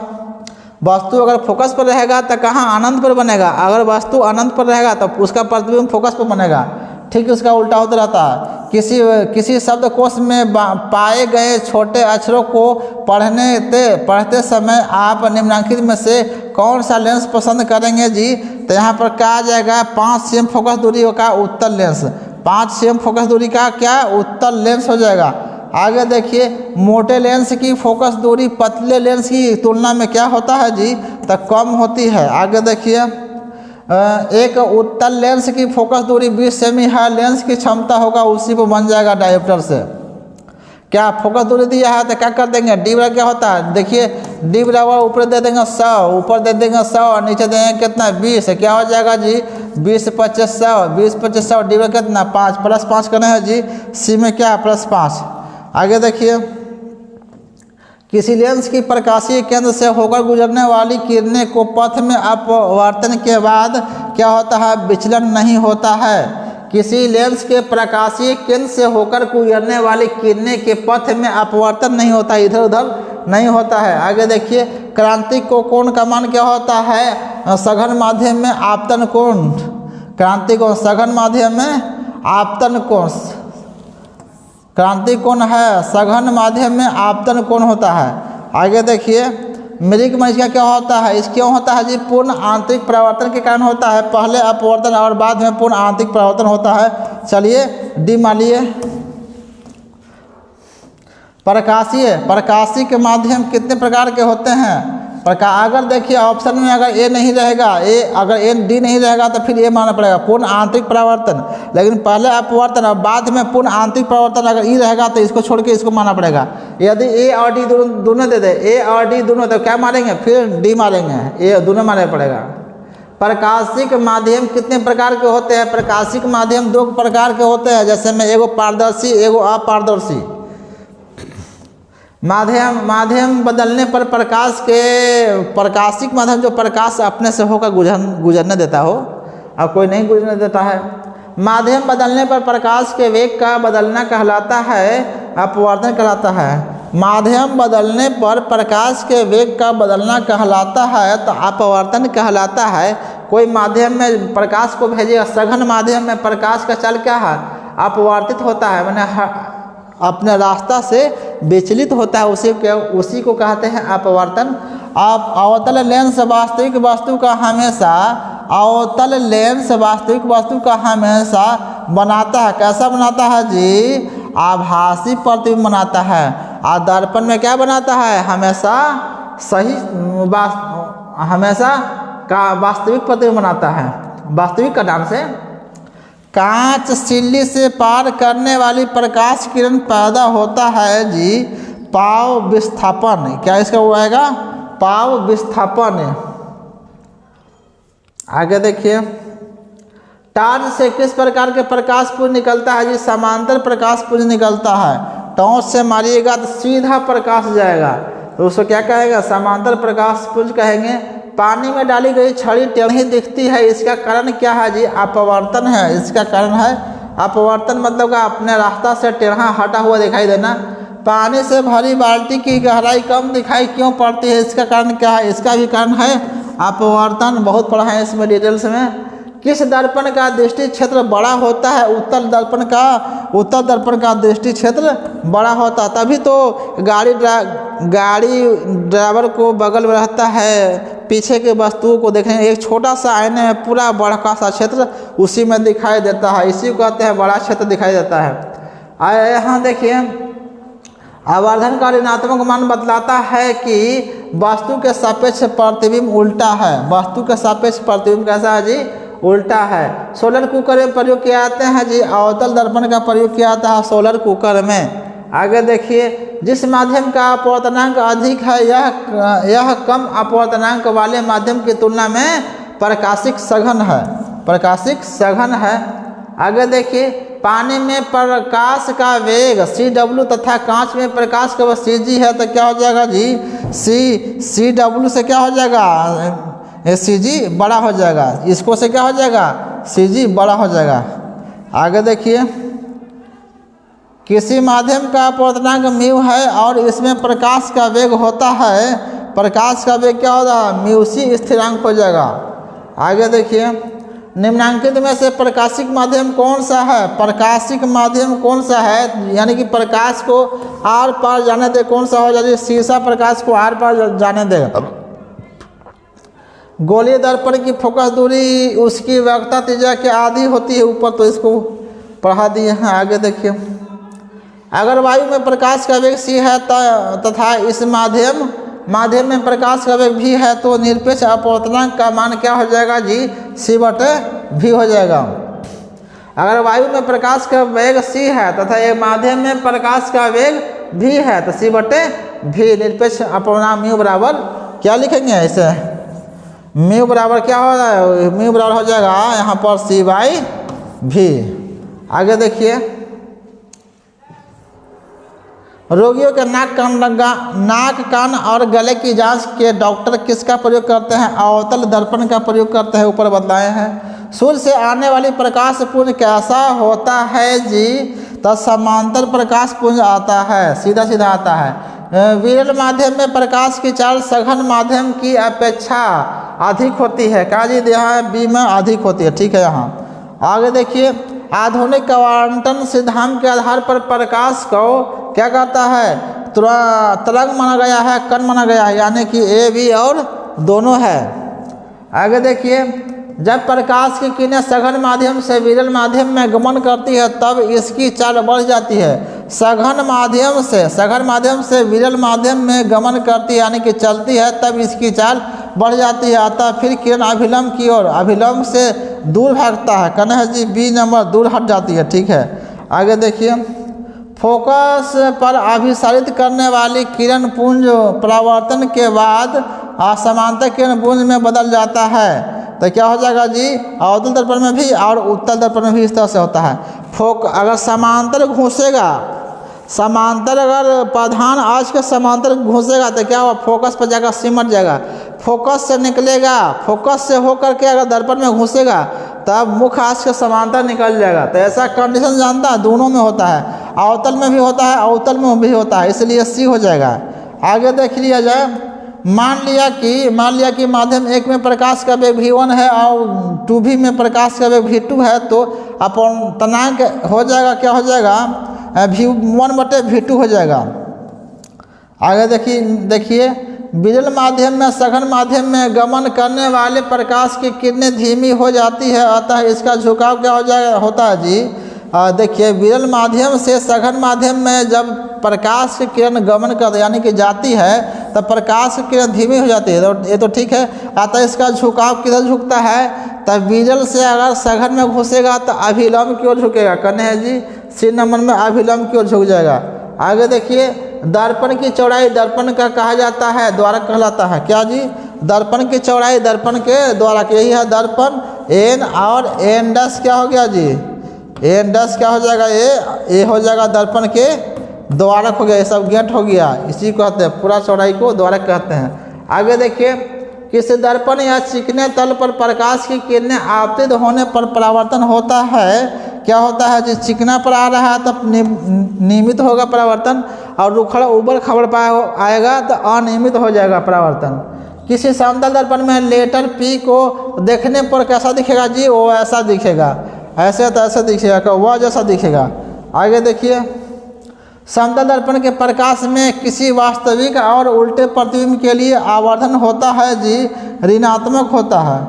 वस्तु अगर फोकस पर रहेगा तो कहाँ? अनंत पर बनेगा। अगर वस्तु अनंत पर रहेगा तो उसका प्रतिबिंब फोकस पर बनेगा। ठीक, उसका उल्टा होता रहता है। किसी शब्दकोश में पाए गए छोटे अक्षरों को पढ़ते समय आप निम्नलिखित में से कौन सा लेंस पसंद करेंगे जी? तो यहाँ पर क्या आ जाएगा? 5 cm फोकस दूरी का उत्तल लेंस, 5 cm फोकस दूरी का क्या उत्तल लेंस हो जाएगा। आगे देखिए मोटे लेंस की फोकस दूरी पतले लेंस की तुलना में क्या होता है जी, तो कम होती है। आगे देखिए एक उत्तल लेंस की फोकस दूरी 20 सेमी है, लेंस की क्षमता होगा उसी पर बन जाएगा डायोप्टर से। क्या फोकस दूरी दिया है तो क्या कर देंगे, डी बराबर क्या होता है, देखिए डी बराबर ऊपर दे देंगे 100, ऊपर दे देंगे 100 और नीचे देंगे कितना 20, क्या हो जाएगा जी 20 25 100, 20 25 100, डी बराबर कितना 5 प्लस 5 करना है जी, सी में क्या प्लस 5। आगे देखिए किसी लेंस की प्रकाशीय केंद्र से होकर गुजरने वाली किरणें को पथ में अपवर्तन के बाद क्या होता है, विचलन नहीं होता है। किसी लेंस के प्रकाशीय केंद्र से होकर गुजरने वाली किरणें के पथ में अपवर्तन नहीं होता, इधर उधर नहीं होता है। आगे देखिए क्रांतिक कोण का मान क्या होता है, सघन माध्यम में आपतन कोण, क्रांतिक कोण सघन माध्यम में आपतन कोण, क्रांतिक कोण है सघन माध्यम में आपतन कोण होता है। आगे देखिए मृग मरीचिका क्या होता है, इस क्यों होता है जी, पूर्ण आंतरिक परावर्तन के कारण होता है, पहले अपवर्तन और बाद में पूर्ण आंतरिक परावर्तन होता है। चलिए डी मान लिए। प्रकाशीय के माध्यम कितने प्रकार के होते हैं, अगर देखिए ऑप्शन में अगर ए नहीं रहेगा, अगर ए डी नहीं रहेगा तो फिर ए मानना पड़ेगा पूर्ण आंतरिक परावर्तन, लेकिन पहले अपवर्तन और बाद में पूर्ण आंतरिक परावर्तन अगर ई रहेगा तो इसको छोड़ के इसको मानना पड़ेगा। यदि ए और डी दोनों दे दे, ए और डी दोनों, तो क्या मारेंगे, फिर डी मारेंगे, ए दोनों मारना पड़ेगा। प्रकाशिक माध्यम कितने प्रकार के होते हैं, प्रकाशिक माध्यम 2 प्रकार के होते हैं, जैसे में एगो पारदर्शी एगो अपारदर्शी। माध्यम बदलने पर प्रकाशिक माध्यम जो प्रकाश अपने से होकर गुजरने देता हो, अब कोई नहीं गुजरने देता है। माध्यम बदलने पर प्रकाश के वेग का बदलना कहलाता है, अपवर्तन कहलाता है। माध्यम बदलने पर प्रकाश के वेग का बदलना कहलाता है तो अपवर्तन कहलाता है। कोई माध्यम में प्रकाश को भेजेगा, सघन माध्यम में प्रकाश का चाल क्या है, अपवर्तित होता है, मैंने अपने रास्ता से विचलित होता है, उसी को कहते हैं अपवर्तन। अब अवतल लेंस वास्तविक वस्तु का हमेशा, अवतल लेंस वास्तविक वस्तु का हमेशा बनाता है, कैसा बनाता है जी, आभासी प्रतिबिंब बनाता है। और दर्पण में क्या बनाता है, हमेशा हमेशा का वास्तविक प्रतिबिंब बनाता है, वास्तविक का नाम से। कांच सिल्ली से पार करने वाली प्रकाश किरण पैदा होता है जी, पाव विस्थापन, क्या इसका वो आएगा, पाव विस्थापन। आगे देखिए टार्च से किस प्रकार के प्रकाश पुंज निकलता है जी, समांतर प्रकाश पुंज निकलता है। टॉर्च से मारिएगा तो सीधा प्रकाश जाएगा, तो उसको क्या कहेगा, समांतर प्रकाश पुंज कहेंगे। पानी में डाली गई छड़ी टेढ़ी दिखती है, इसका कारण क्या है जी, अपवर्तन है, इसका कारण है अपवर्तन, मतलब का अपने रास्ता से टेढ़ा हटा हुआ दिखाई देना। पानी से भरी बाल्टी की गहराई कम दिखाई क्यों पड़ती है, इसका कारण क्या है, इसका भी कारण है अपवर्तन, बहुत पढ़ा है इसमें डिटेल्स में। किस दर्पण का दृष्टि क्षेत्र बड़ा होता है, उत्तल दर्पण का दृष्टि क्षेत्र बड़ा होता है, तभी तो गाड़ी ड्राइवर को बगल में रहता है, पीछे के वस्तुओं को देखने, एक छोटा सा आईने में पूरा बड़ा सा क्षेत्र उसी में दिखाई देता है, इसी को कहते हैं बड़ा क्षेत्र दिखाई देता है। यहाँ देखिए आवर्धन का ऋणात्मक मान बतलाता है कि वस्तु के सापेक्ष प्रतिबिंब उल्टा है, वस्तु के सापेक्ष प्रतिबिंब कैसा है जी, उल्टा है। सोलर कुकर में प्रयोग किया जाते हैं जी, अवतल दर्पण का प्रयोग किया जाता है सोलर कुकर में। आगे देखिए जिस माध्यम का अपवर्तनांक अधिक है यह कम अपवर्तनांक वाले माध्यम की तुलना में प्रकाशिक सघन है, प्रकाशिक सघन है। आगे देखिए पानी में प्रकाश का वेग CW तथा कांच में प्रकाश का CG है, तो क्या हो जाएगा जी, CW से क्या हो जाएगा, CG बड़ा हो जाएगा, इसको से क्या हो जाएगा, CG बड़ा हो जाएगा। आगे देखिए किसी माध्यम का अपवर्तनांक म्यू है और इसमें प्रकाश का वेग होता है, प्रकाश का वेग क्या होता है, म्यूसी स्थिरांक हो जाएगा। आगे देखिए निम्नांकित में से प्रकाशिक माध्यम कौन सा है, प्रकाशिक माध्यम कौन सा है, यानी कि प्रकाश को आर पार जाने दे, कौन सा हो जाए, शीशा प्रकाश को आर पार जाने देगा। गोलीय दर्पण की फोकस दूरी उसकी वक्रता त्रिज्या के आधी होती है ऊपर, तो इसको पढ़ा दिए हैं। आगे देखिए, अगर वायु में प्रकाश का वेग c है तथा इस माध्यम में प्रकाश का वेग v है तो निरपेक्ष अपवर्तनांक का मान क्या हो जाएगा जी, c/v हो जाएगा। अगर वायु में प्रकाश का वेग c है तथा ये माध्यम में प्रकाश का वेग v है तो c/v निरपेक्ष अपवर्तनांक म्यू बराबर क्या लिखेंगे इसे, म्यू बराबर क्या हो रहा है, म्यू बराबर हो जाएगा यहाँ पर c/v। आगे देखिए, रोगियों के नाक कान और गले की जांच के डॉक्टर किसका प्रयोग करते हैं, अवतल दर्पण का प्रयोग करते हैं, ऊपर बतलाए हैं। सूर्य से आने वाली प्रकाश पुंज कैसा होता है जी, तो समांतर प्रकाश पुंज आता है, सीधा सीधा आता है। विरल माध्यम में प्रकाश की चाल सघन माध्यम की अपेक्षा अधिक होती है, क्या जी यहाँ बी में अधिक होती है, ठीक है। यहाँ आगे देखिए, आधुनिक क्वांटम सिद्धांत के आधार पर प्रकाश को क्या कहता है, तरंग माना गया है, कण माना गया है, यानी कि ए बी और दोनों है। आगे देखिए, जब प्रकाश की किरणें सघन माध्यम से विरल माध्यम में गमन करती है तब इसकी चाल बढ़ जाती है। सघन माध्यम से विरल माध्यम में गमन करती है यानी कि चलती है तब इसकी चाल बढ़ जाती है, अतः फिर किरण अभिलंब की ओर अभिलंब से दूर भागता है, कहना है जी बी नंबर, दूर हट जाती है, ठीक है। आगे देखिए, फोकस पर अभिसारित करने वाली किरण पुंज परावर्तन के बाद समांतर किरण पुंज में बदल जाता है, तो क्या हो जाएगा जी, अवतल दर्पण में भी और उत्तल दर्पण में भी इस तरह से होता है। अगर समांतर घुसेगा, समांतर अगर प्रधान आज के समांतर घुसेगा तो क्या होगा, फोकस पर जाकर सिमट जाएगा, फोकस से निकलेगा, फोकस से होकर के अगर दर्पण में घुसेगा तब मुख्य आज के समांतर निकल जाएगा। तो ऐसा कंडीशन जानता है, दोनों में होता है, अवतल में भी होता है, अवतल में भी होता है, इसलिए सी हो जाएगा। आगे देख लिया जाए, मान लिया कि माध्यम 1 में प्रकाश का वेग v1 है और 2v में प्रकाश का वेग v2 है, तो अपवर्तनांक हो जाएगा, क्या हो जाएगा, v1/v2 हो जाएगा। आगे देखिए, विरल माध्यम में सघन माध्यम में गमन करने वाले प्रकाश की किरणें धीमी हो जाती है, अतः इसका झुकाव क्या हो जाएगा, होता है जी। देखिए, विरल माध्यम से सघन माध्यम में जब प्रकाश की किरण गमन कर यानी कि जाती है तब प्रकाश की किरण धीमी हो जाती है, तो ये तो ठीक है, अतः इसका झुकाव किधर झुकता है, तब विरल से अगर सघन में घुसेगा तो अभिलंब की ओर झुकेगा, कहने हैं जी सी नंबर में अभिलंब की ओर झुक जाएगा। आगे देखिए, दर्पण की चौड़ाई दर्पण का कहा जाता है, द्वारक कहलाता है, क्या जी, दर्पण की चौड़ाई दर्पण के द्वारक, यही है दर्पण। एन और एन डैश क्या हो गया जी, एन डैश क्या हो जाएगा, ए हो जाएगा दर्पण के द्वारक हो गया, ये सब गेट हो गया, इसी को कहते हैं, पूरा चौड़ाई को द्वारक कहते हैं। आगे देखिए, किसी दर्पण या चिकने तल पर प्रकाश की किरणें आपतित होने पर परावर्तन होता है, क्या होता है जी, चिकना पर आ रहा है तब नियमित होगा परावर्तन, और रुखड़ा ऊपर खबर पाया आएगा तो अनियमित हो जाएगा परावर्तन। किसी समतल दर्पण में लेटर पी को देखने पर कैसा दिखेगा जी, वो ऐसा दिखेगा, ऐसे तो ऐसा दिखेगा, वह जैसा दिखेगा। आगे देखिए, समतल दर्पण के प्रकाश में किसी वास्तविक और उल्टे प्रतिबिंब के लिए आवर्धन होता है जी, ऋणात्मक होता है।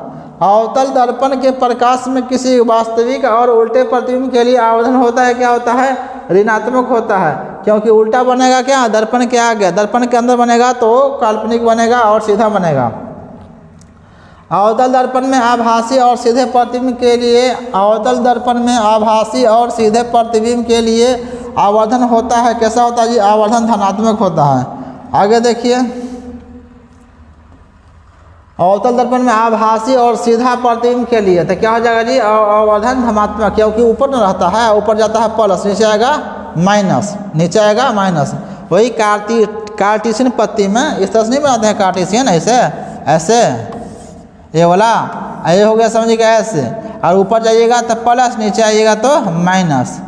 अवतल दर्पण के प्रकाश में किसी वास्तविक और उल्टे प्रतिबिंब के लिए आवर्धन होता है, क्या होता है, ऋणात्मक होता है, क्योंकि उल्टा बनेगा क्या, दर्पण के आगे, दर्पण के अंदर बनेगा तो काल्पनिक बनेगा और सीधा बनेगा। अवतल दर्पण में आभासी और सीधे प्रतिबिंब के लिए, अवतल दर्पण में आभासी और सीधे प्रतिबिंब के लिए आवर्धन होता है, कैसा होता है जी, आवर्धन धनात्मक होता है। आगे देखिए, अवतल दर्पण में आभासी और सीधा प्रतिबिंब के लिए तो क्या हो जाएगा जी, आवर्धन धनात्मक, क्योंकि ऊपर न रहता है, ऊपर जाता है प्लस, नीचे आएगा माइनस, नीचे आएगा माइनस। वही कार्टेशियन पत्ती में इस तरह से नहीं बनाते हैं, कार्टेशियन ऐसे ये वाला, ये हो गया समझिएगा ऐसे, और ऊपर जाइएगा तो प्लस, नीचे आइएगा तो माइनस,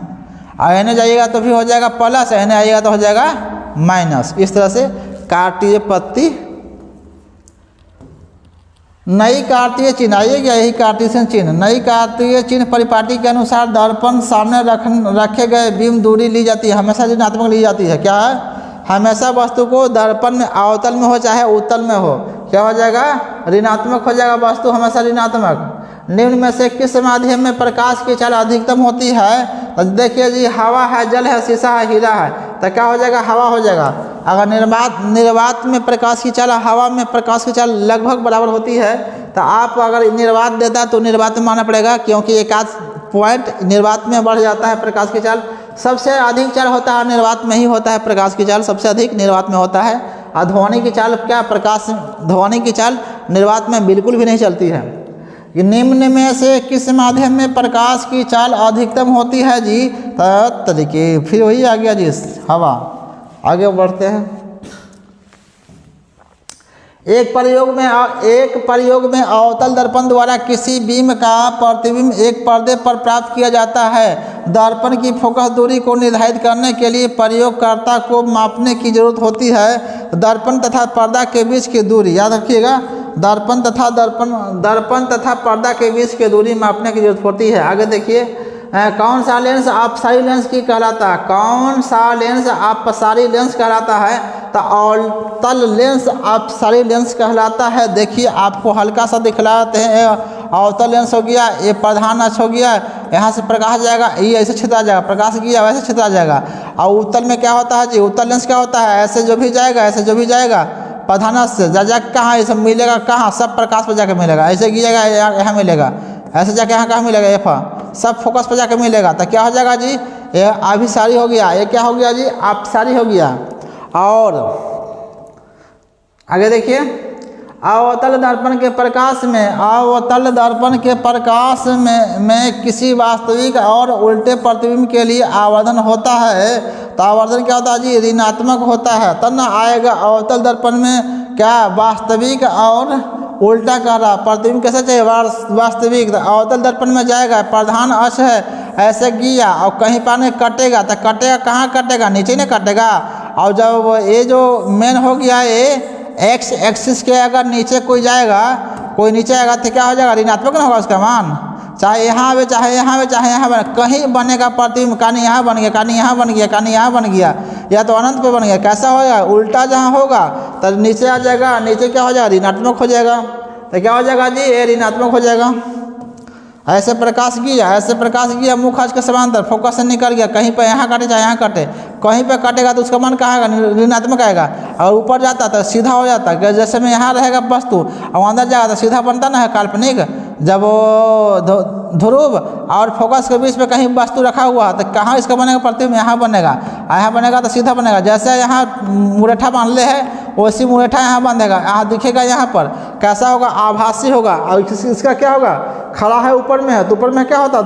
और एने जाइएगा तो भी हो जाएगा प्लस, एने आइएगा तो हो जाएगा माइनस। इस तरह से कार्तीय पत्ती, नई कार्तीय चिन्ह आइएगा, यही कार्टेशियन चिन्ह, नई कार्तीय चिन्ह परिपाटी के अनुसार दर्पण सामने रखे गए बिंब दूरी ली जाती है, हमेशा ऋणात्मक ली जाती है, क्या है, हमेशा वस्तु को दर्पण में अवतल में हो चाहे उत्तल में हो, क्या हो जाएगा, ऋणात्मक हो जाएगा वस्तु, हमेशा ऋणात्मक। निम्न में से किस माध्यम में प्रकाश की चाल अधिकतम होती है? तो देखिए जी, हवा है, जल है, शीशा है, हीरा है, तो क्या हो जाएगा? हवा हो जाएगा। अगर निर्वात में प्रकाश की चाल, हवा में प्रकाश की चाल लगभग बराबर होती है, तो आप अगर निर्वात देता तो निर्वात में मानना पड़ेगा, क्योंकि एक आध पॉइंट निर्वात में बढ़ जाता है प्रकाश की चाल। सबसे अधिक चाल होता है निर्वात में ही होता है, प्रकाश की चाल सबसे अधिक निर्वात में होता है। और ध्वनि की चाल क्या? ध्वनि की चाल निर्वात में बिल्कुल भी नहीं चलती है। निम्न में से किस माध्यम में प्रकाश की चाल अधिकतम होती है जी? तो देखिए फिर वही आ गया जी, हवा। आगे बढ़ते हैं। एक प्रयोग में अवतल दर्पण द्वारा किसी बीम का प्रतिबिंब एक पर्दे पर प्राप्त किया जाता है। दर्पण की फोकस दूरी को निर्धारित करने के लिए प्रयोगकर्ता को मापने की जरूरत होती है। दर्पण तथा पर्दा के बीच की दूरी, याद रखिएगा, दर्पण तथा पर्दा के बीच की दूरी मापने की जरूरत होती है। आगे देखिए, कौन सा लेंस अपसारी लेंस की कहलाता है? कौन सा लेंस अपसारी लेंस कहलाता है? तो अवतल लेंस अपसारी लेंस कहलाता है। देखिए आपको हल्का सा दिखलाते हैं, अवतल लेंस हो गया, ये प्रधान अक्ष हो गया, यहाँ से प्रकाश जाएगा, ये ऐसे छितरा जाएगा, प्रकाश गया वैसे छितरा जाएगा। और उत्तल में क्या होता है जी? उत्तल लेंस क्या होता है? ऐसे जो भी जाएगा प्रधान अक्ष से जा कहाँ ये सब मिलेगा, कहाँ? सब प्रकाश पर जाकर मिलेगा। ऐसे गिरेगा यहाँ मिलेगा, ऐसे जाके यहाँ कहाँ मिलेगा? एफ सब फोकस पर जाकर मिलेगा। तो क्या हो जाएगा जी? ये अभिसारी हो गया, ये क्या हो गया जी? अपसारी हो गया। और आगे देखिए, अवतल दर्पण के प्रकाश में किसी वास्तविक और उल्टे प्रतिबिंब के लिए आवर्धन होता है। तो आवर्धन क्या होता है जी? ऋणात्मक होता है। तब ना आएगा अवतल दर्पण में क्या? वास्तविक और उल्टा कह रहा, प्रतिबिंब कैसे चाहिए? वास्तविक। अवतल दर्पण में जाएगा, प्रधान अक्ष है, ऐसे गया और कहीं पाने कटेगा, तो कटेगा कहाँ कटेगा? नीचे नहीं कटेगा। और जब ये जो मेन हो गया, ये एक्स एक्सिस के अगर नीचे कोई जाएगा, कोई नीचे आएगा तो क्या हो जाएगा? ऋणात्मक ना होगा उसका मान, चाहे यहाँ आवे चाहे यहाँ बने, कहीं बनेगा प्रतिबिंब, कहानी यहाँ बन गया, कहानी यहाँ बन गया, कहानी यहाँ बन गया, या तो अनंत पे बन गया। कैसा हो जाएगा? उल्टा जहाँ होगा तो नीचे आ जाएगा, नीचे क्या हो जाएगा? ऋणात्मक हो जाएगा। तो क्या हो जाएगा जी? ये ऋणात्मक हो जाएगा। ऐसे प्रकाश गया मुख अक्ष के समांतर, फोकस से निकल गया, कहीं पर यहाँ काटे चाहे यहाँ काटे, कहीं पे काटेगा तो उसका मान कहाँ आएगा? ऋणात्मक आएगा। और ऊपर जाता तो सीधा हो जाता, जैसे में यहाँ रहेगा वस्तु और अंदर जाएगा तो सीधा बनता ना है काल्पनिक। जब वो ध्रुव और फोकस के बीच में कहीं वस्तु रखा हुआ तो कहाँ इसका बनेगा? प्रतिबिंब यहाँ बनेगा, यहाँ बनेगा तो सीधा बनेगा। जैसे यहाँ मुरेठा बांध ले है, वैसी मुरेठा यहाँ बांधेगा, यहाँ दिखेगा, यहाँ पर कैसा होगा? आभासी होगा। और इसका क्या होगा? खड़ा है ऊपर में है, तो ऊपर में क्या होता है?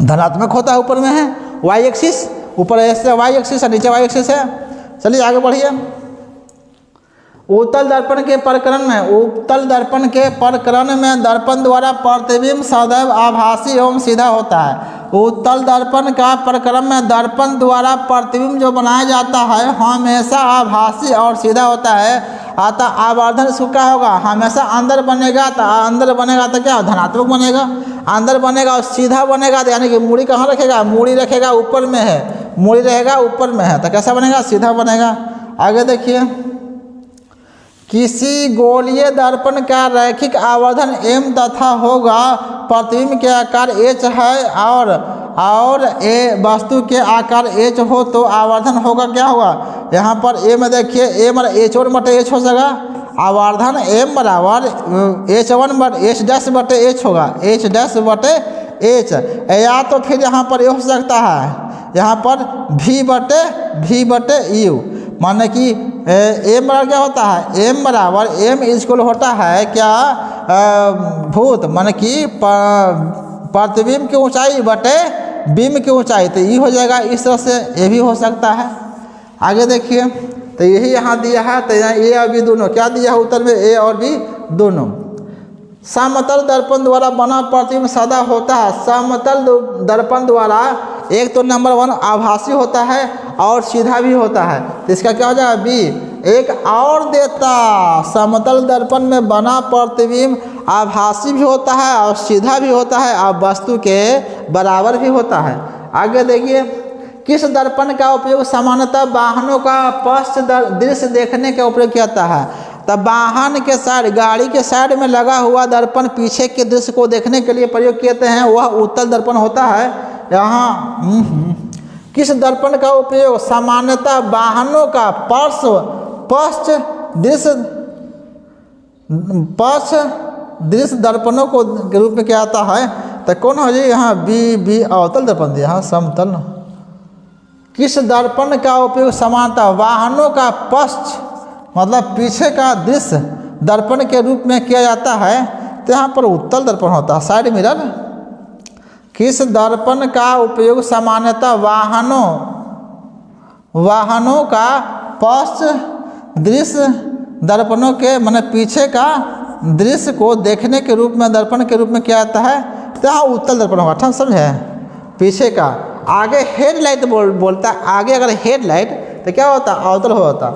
धनात्मक होता है, ऊपर में है वाई एक्सिस, ऊपर ऐसे वाई एक्सिस है, नीचे वाई एक्सिस है। चलिए आगे बढ़िए। उत्तल दर्पण के प्रकरण में दर्पण द्वारा प्रतिबिंब सदैव आभासी एवं सीधा होता है। उत्तल दर्पण का प्रकरण में दर्पण द्वारा प्रतिबिंब जो बनाया जाता है हमेशा आभासी और सीधा होता है। अतः आवर्धन इसको क्या होगा? हमेशा अंदर बनेगा, तो क्या? धनात्मक बनेगा। अंदर बनेगा और सीधा बनेगा, तो यानी कि मूड़ी कहाँ रखेगा? मूड़ी रखेगा ऊपर में है, मूड़ी रहेगा ऊपर में है, तो कैसा बनेगा? सीधा बनेगा। आगे देखिए, किसी गोलीय दर्पण का रैखिक आवर्धन m तथा होगा, प्रतिबिंब के आकार h है और ए वस्तु के आकार h हो तो आवर्धन होगा क्या होगा? यहाँ पर m देखिए, m h1 बटे h हो जाएगा। आवर्धन m बराबर h डैश बटे h होगा, h डैश बटे h। या तो फिर यहाँ पर ये हो सकता है, यहाँ पर v बटे u, माने कि m बराबर क्या होता है? m बराबर m इक्वल होता है क्या? भूत माने कि प्रतिबिंब की ऊंचाई बटे बिंब की ऊंचाई, तो ये हो जाएगा। इस तरह से ये भी हो सकता है। आगे देखिए, तो यही यहाँ दिया है, तो यहाँ ए और बी दोनों क्या दिया है उत्तर में? ए और बी दोनों। समतल दर्पण द्वारा बना प्रतिबिंब सदा होता है। समतल दर्पण द्वारा एक तो नंबर 1 आभासी होता है और सीधा भी होता है, तो इसका क्या हो जाएगा? बी। एक और देता, समतल दर्पण में बना प्रतिबिंब आभासी भी होता है और सीधा भी होता है और वस्तु के बराबर भी होता है। आगे देखिए, किस दर्पण का उपयोग सामान्यतः वाहनों का पश्च दृश्य देखने का उपयोग किया जाता है? तो तब वाहन के साइड, गाड़ी के साइड में लगा हुआ दर्पण पीछे के दृश्य को देखने के लिए प्रयोग किए हैं, वह उत्तल दर्पण होता है। यहाँ किस दर्पण का उपयोग सामान्यतः वाहनों का पश्च दृश्य दर्पणों को के रूप में क्या आता है? तो कौन हो जी? यहाँ बी अवतल दर्पण दिया, हाँ समतल। किस दर्पण का उपयोग सामान्यतः वाहनों का पश्च मतलब पीछे का दृश्य दर्पण के रूप में किया जाता है? तो यहाँ पर उत्तल दर्पण होता है, साइड मिरर। किस दर्पण का उपयोग सामान्यतः वाहनों का पश्च दृश्य दर्पणों के माने पीछे का दृश्य को देखने के रूप में दर्पण के रूप में किया जाता है? तो यहाँ उत्तल दर्पण होगा। ठीक समझे? पीछे का, आगे हेडलाइट बोलता है। आगे अगर हेडलाइट तो क्या होता? अवतल होता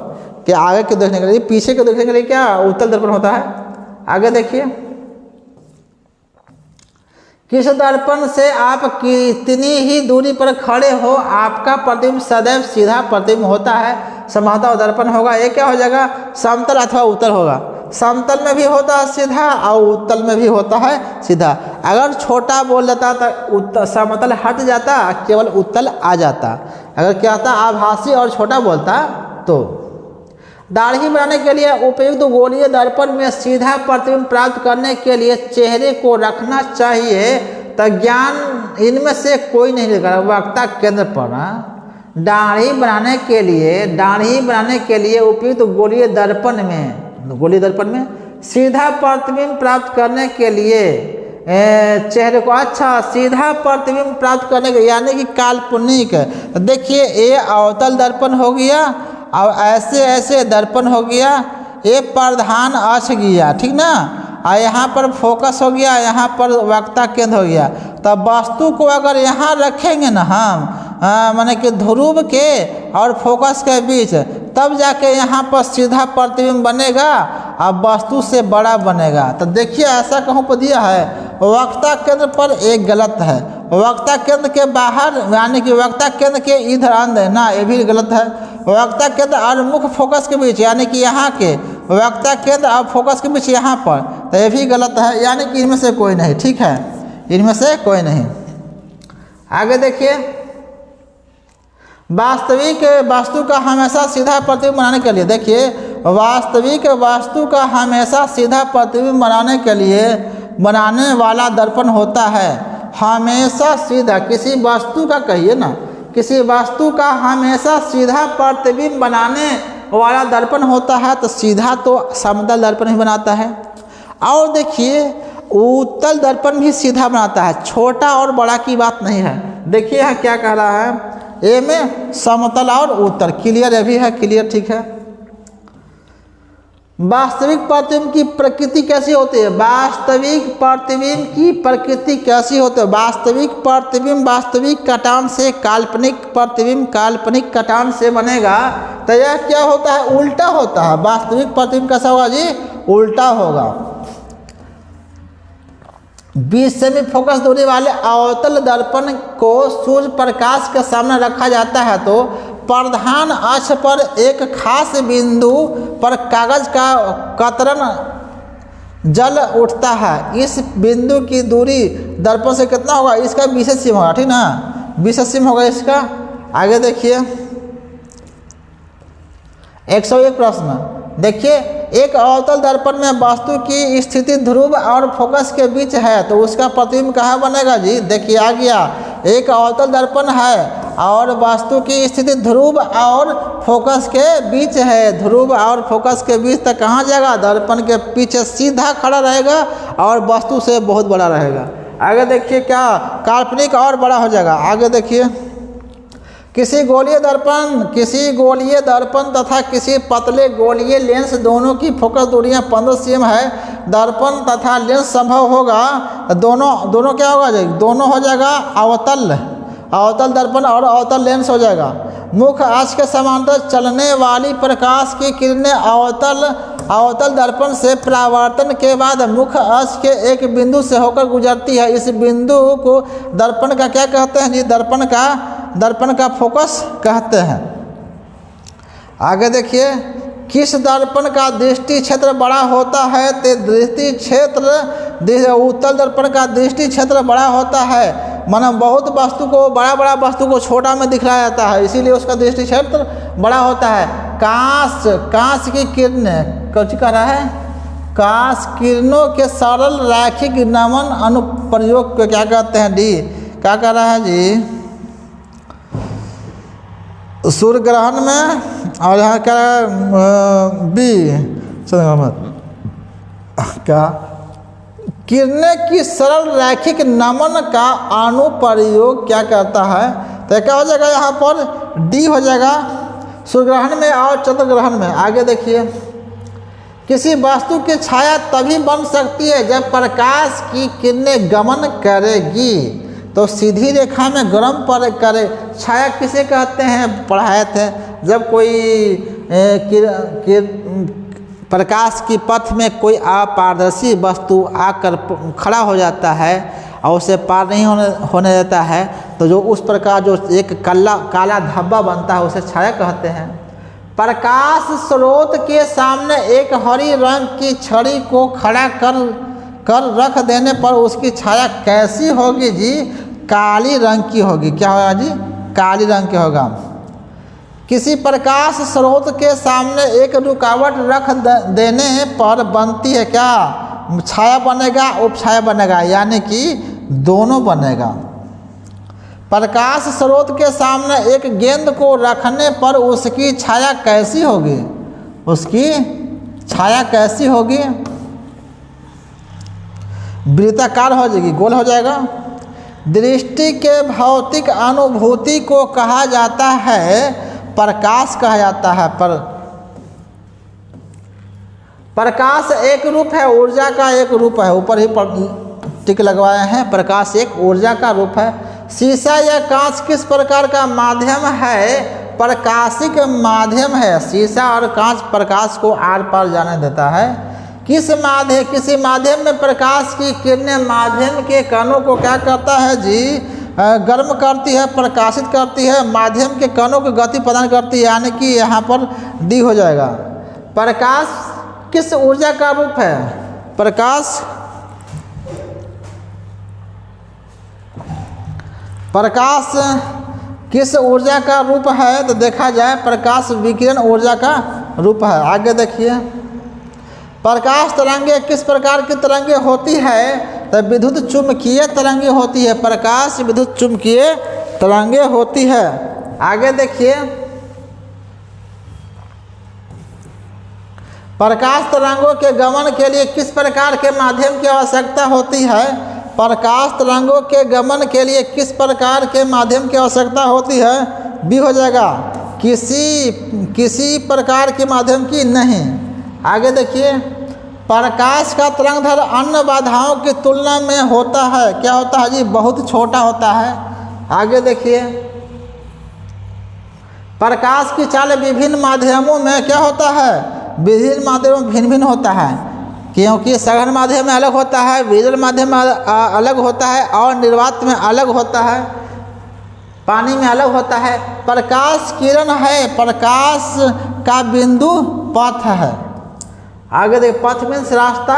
कि आगे के देखने के लिए, पीछे के देखने के लिए क्या उत्तल दर्पण होता है। आगे देखिए, किस दर्पण से आप कितनी ही दूरी पर खड़े हो आपका प्रतिबिंब सदैव सीधा प्रतिबिंब होता है? समांतर दर्पण होगा। ये क्या हो जाएगा? समतल अथवा उत्तल होगा। समतल में भी होता है सीधा और उत्तल में भी होता है सीधा। अगर छोटा बोल देता तो समतल हट जाता, केवल उत्तल आ जाता। अगर क्या आता आभासी और छोटा बोलता तो। दाढ़ी बनाने के लिए उपयुक्त गोलीय दर्पण में सीधा प्रतिबिंब प्राप्त करने के लिए चेहरे को रखना चाहिए। तो ज्ञान इनमें से कोई नहीं लेगा वक्ता केंद्र पर। दाढ़ी बनाने के लिए उपयुक्त गोलीय दर्पण में सीधा प्रतिबिंब प्राप्त करने के लिए चेहरे को सीधा प्रतिबिंब प्राप्त करने के यानी कि काल्पनिक। देखिए ये अवतल दर्पण हो गया और ऐसे दर्पण हो गया। ये प्रधान अक्ष गया, ठीक ना। और यहाँ पर फोकस हो गया, यहाँ पर वक्ता केंद्र हो गया। तब वस्तु को अगर यहाँ रखेंगे ना हम माने कि ध्रुव के और फोकस के बीच, तब जाके यहाँ पर सीधा प्रतिबिंब बनेगा और वस्तु से बड़ा बनेगा। तो देखिए ऐसा कहूँ पर दिया है वक्ता केंद्र पर एक गलत है, वक्ता केंद्र के बाहर यानी कि वक्ता केंद्र के इधर अंदर ना, ये भी गलत है। वक्ता केंद्र और मुख्य फोकस के बीच यानी कि यहाँ के वक्ता केंद्र और फोकस के बीच यहाँ पर, तो ये भी गलत है। यानी कि इनमें से कोई नहीं, ठीक है, इनमें से कोई नहीं। आगे देखिए, वास्तविक वस्तु का हमेशा सीधा प्रतिबिंब बनाने के लिए, देखिए वास्तविक वस्तु का हमेशा सीधा प्रतिबिंब बनाने के लिए बनाने वाला दर्पण होता है। हमेशा सीधा किसी वस्तु का कहिए ना, किसी वस्तु का हमेशा सीधा प्रतिबिंब बनाने वाला दर्पण होता है। तो सीधा तो समतल दर्पण ही बनाता है। और देखिए उत्तल दर्पण भी सीधा बनाता है, छोटा और बड़ा की बात नहीं है। देखिए यहाँ क्या कह रहा है, ए में समतल और उत्तल, क्लियर ये भी है, क्लियर, ठीक है। वास्तविक प्रतिबिंब की प्रकृति कैसी होती है? वास्तविक प्रतिबिंब की प्रकृति कैसी होती है? वास्तविक प्रतिबिंब वास्तविक कटान से, काल्पनिक प्रतिबिंब काल्पनिक कटान से बनेगा। तो यह क्या होता है? उल्टा होता है। वास्तविक प्रतिबिंब कैसा होगा जी? उल्टा होगा। 20 सेमी फोकस दूरी वाले अवतल दर्पण को सूर्य प्रकाश के सामने रखा जाता है तो प्रधान अक्ष पर एक खास बिंदु पर कागज का कतरन जल उठता है। इस बिंदु की दूरी दर्पण से कितना होगा? इसका 20 सेमी होगा, ठीक ना, 20 सेमी होगा इसका। आगे देखिए 101 प्रश्न। देखिए एक अवतल दर्पण में वस्तु की स्थिति ध्रुव और फोकस के बीच है तो उसका प्रतिबिंब कहाँ बनेगा जी? देखिए आ गया, एक अवतल दर्पण है और वस्तु की स्थिति ध्रुव और फोकस के बीच है। ध्रुव और फोकस के बीच तक कहाँ जाएगा? दर्पण के पीछे सीधा खड़ा रहेगा और वस्तु से बहुत बड़ा रहेगा। आगे देखिए क्या काल्पनिक और बड़ा हो जाएगा। आगे देखिए किसी गोलीय दर्पण तथा किसी पतले गोलीय लेंस दोनों की फोकस दूरियां 15 cm है। दर्पण तथा लेंस संभव होगा दोनों क्या होगा जी? दोनों हो जाएगा अवतल दर्पण और अवतल लेंस हो जाएगा। मुख्य अक्ष के समांतर चलने वाली प्रकाश की किरणें अवतल दर्पण से परावर्तन के बाद मुख्य अक्ष के एक बिंदु से होकर गुजरती है। इस बिंदु को दर्पण का क्या कहते हैं जी? दर्पण का फोकस कहते हैं। आगे देखिए किस दर्पण का दृष्टि क्षेत्र बड़ा होता है? तो दृष्टि क्षेत्र उत्तल दर्पण का दृष्टि क्षेत्र बड़ा होता है। माना बहुत वस्तु को बड़ा वस्तु को छोटा में दिखलाया जाता है, इसीलिए उसका दृष्टि क्षेत्र बड़ा होता है। कांच की किरणें कुछ कह रहा है, कांच किरणों के सरल रैखिक नमन अनुप्रयोग को क्या कहते हैं? डी क्या कह रहा है जी? सूर्य ग्रहण में, और यहाँ क्या बी क्या किरणें की सरल रैखिक नमन का अनुप्रयोग क्या कहता है? तो क्या हो जाएगा यहाँ पर? डी हो जाएगा, सूर्य ग्रहण में और चंद्र ग्रहण में। आगे देखिए, किसी वस्तु की छाया तभी बन सकती है जब प्रकाश की किरणें गमन करेगी। तो सीधी रेखा में गरम पर करे छाया किसे कहते हैं? पढ़ाए थे, जब कोई प्रकाश की पथ में कोई अपारदर्शी वस्तु आकर खड़ा हो जाता है और उसे पार नहीं होने देता है, तो जो उस प्रकार जो एक काला धब्बा बनता है उसे छाया कहते हैं। प्रकाश स्रोत के सामने एक हरी रंग की छड़ी को खड़ा कर रख देने पर उसकी छाया कैसी होगी जी? काली रंग की होगी। क्या होगा जी? काली रंग की होगा। किसी प्रकाश स्रोत के सामने एक रुकावट रख देने पर बनती है क्या? छाया बनेगा, उपछाया बनेगा, यानी कि दोनों बनेगा। प्रकाश स्रोत के सामने एक गेंद को रखने पर उसकी छाया कैसी होगी? उसकी छाया कैसी होगी? वृत्ताकार हो जाएगी, गोल हो जाएगा। दृष्टि के भौतिक अनुभूति को कहा जाता है प्रकाश कहा जाता है। प्रकाश एक रूप है, ऊर्जा का एक रूप है। ऊपर ही टिक लगवाए हैं, प्रकाश एक ऊर्जा का रूप है। शीशा या कांच किस प्रकार का माध्यम है? प्रकाशिक माध्यम है। शीशा और कांच प्रकाश को आर पार जाने देता है। किसी माध्यम में प्रकाश की किरणें माध्यम के कणों को क्या करता है जी? गर्म करती है, प्रकाशित करती है, माध्यम के कणों को गति प्रदान करती है, यानी कि यहाँ पर डी हो जाएगा। प्रकाश किस ऊर्जा का रूप है? प्रकाश किस ऊर्जा का रूप है? तो देखा जाए प्रकाश विकिरण ऊर्जा का रूप है। आगे देखिए, प्रकाश तरंगे किस प्रकार की तरंगे होती है? तो विद्युत चुम्बकीय तरंगे होती है। प्रकाश विद्युत चुम्बकीय तरंगे होती है। आगे देखिए, प्रकाश तरंगों के गमन के लिए किस प्रकार के माध्यम की आवश्यकता होती है? प्रकाश तरंगों के गमन के लिए किस प्रकार के माध्यम की आवश्यकता होती है? बी हो जाएगा, किसी प्रकार के माध्यम की नहीं। आगे देखिए, प्रकाश का तरंगदैर्घ्य अन्य बाधाओं की तुलना में होता है। क्या होता है जी? बहुत छोटा होता है। आगे देखिए, प्रकाश की चाल विभिन्न माध्यमों में क्या होता है? विभिन्न माध्यमों में भिन्न भिन्न होता है, क्योंकि सघन माध्यम में अलग होता है, विरल माध्यम में अलग होता है, और निर्वात में अलग होता है, पानी में अलग होता है। प्रकाश किरण है, प्रकाश का बिंदु पथ है। आगे देख, पथ मीन्स रास्ता।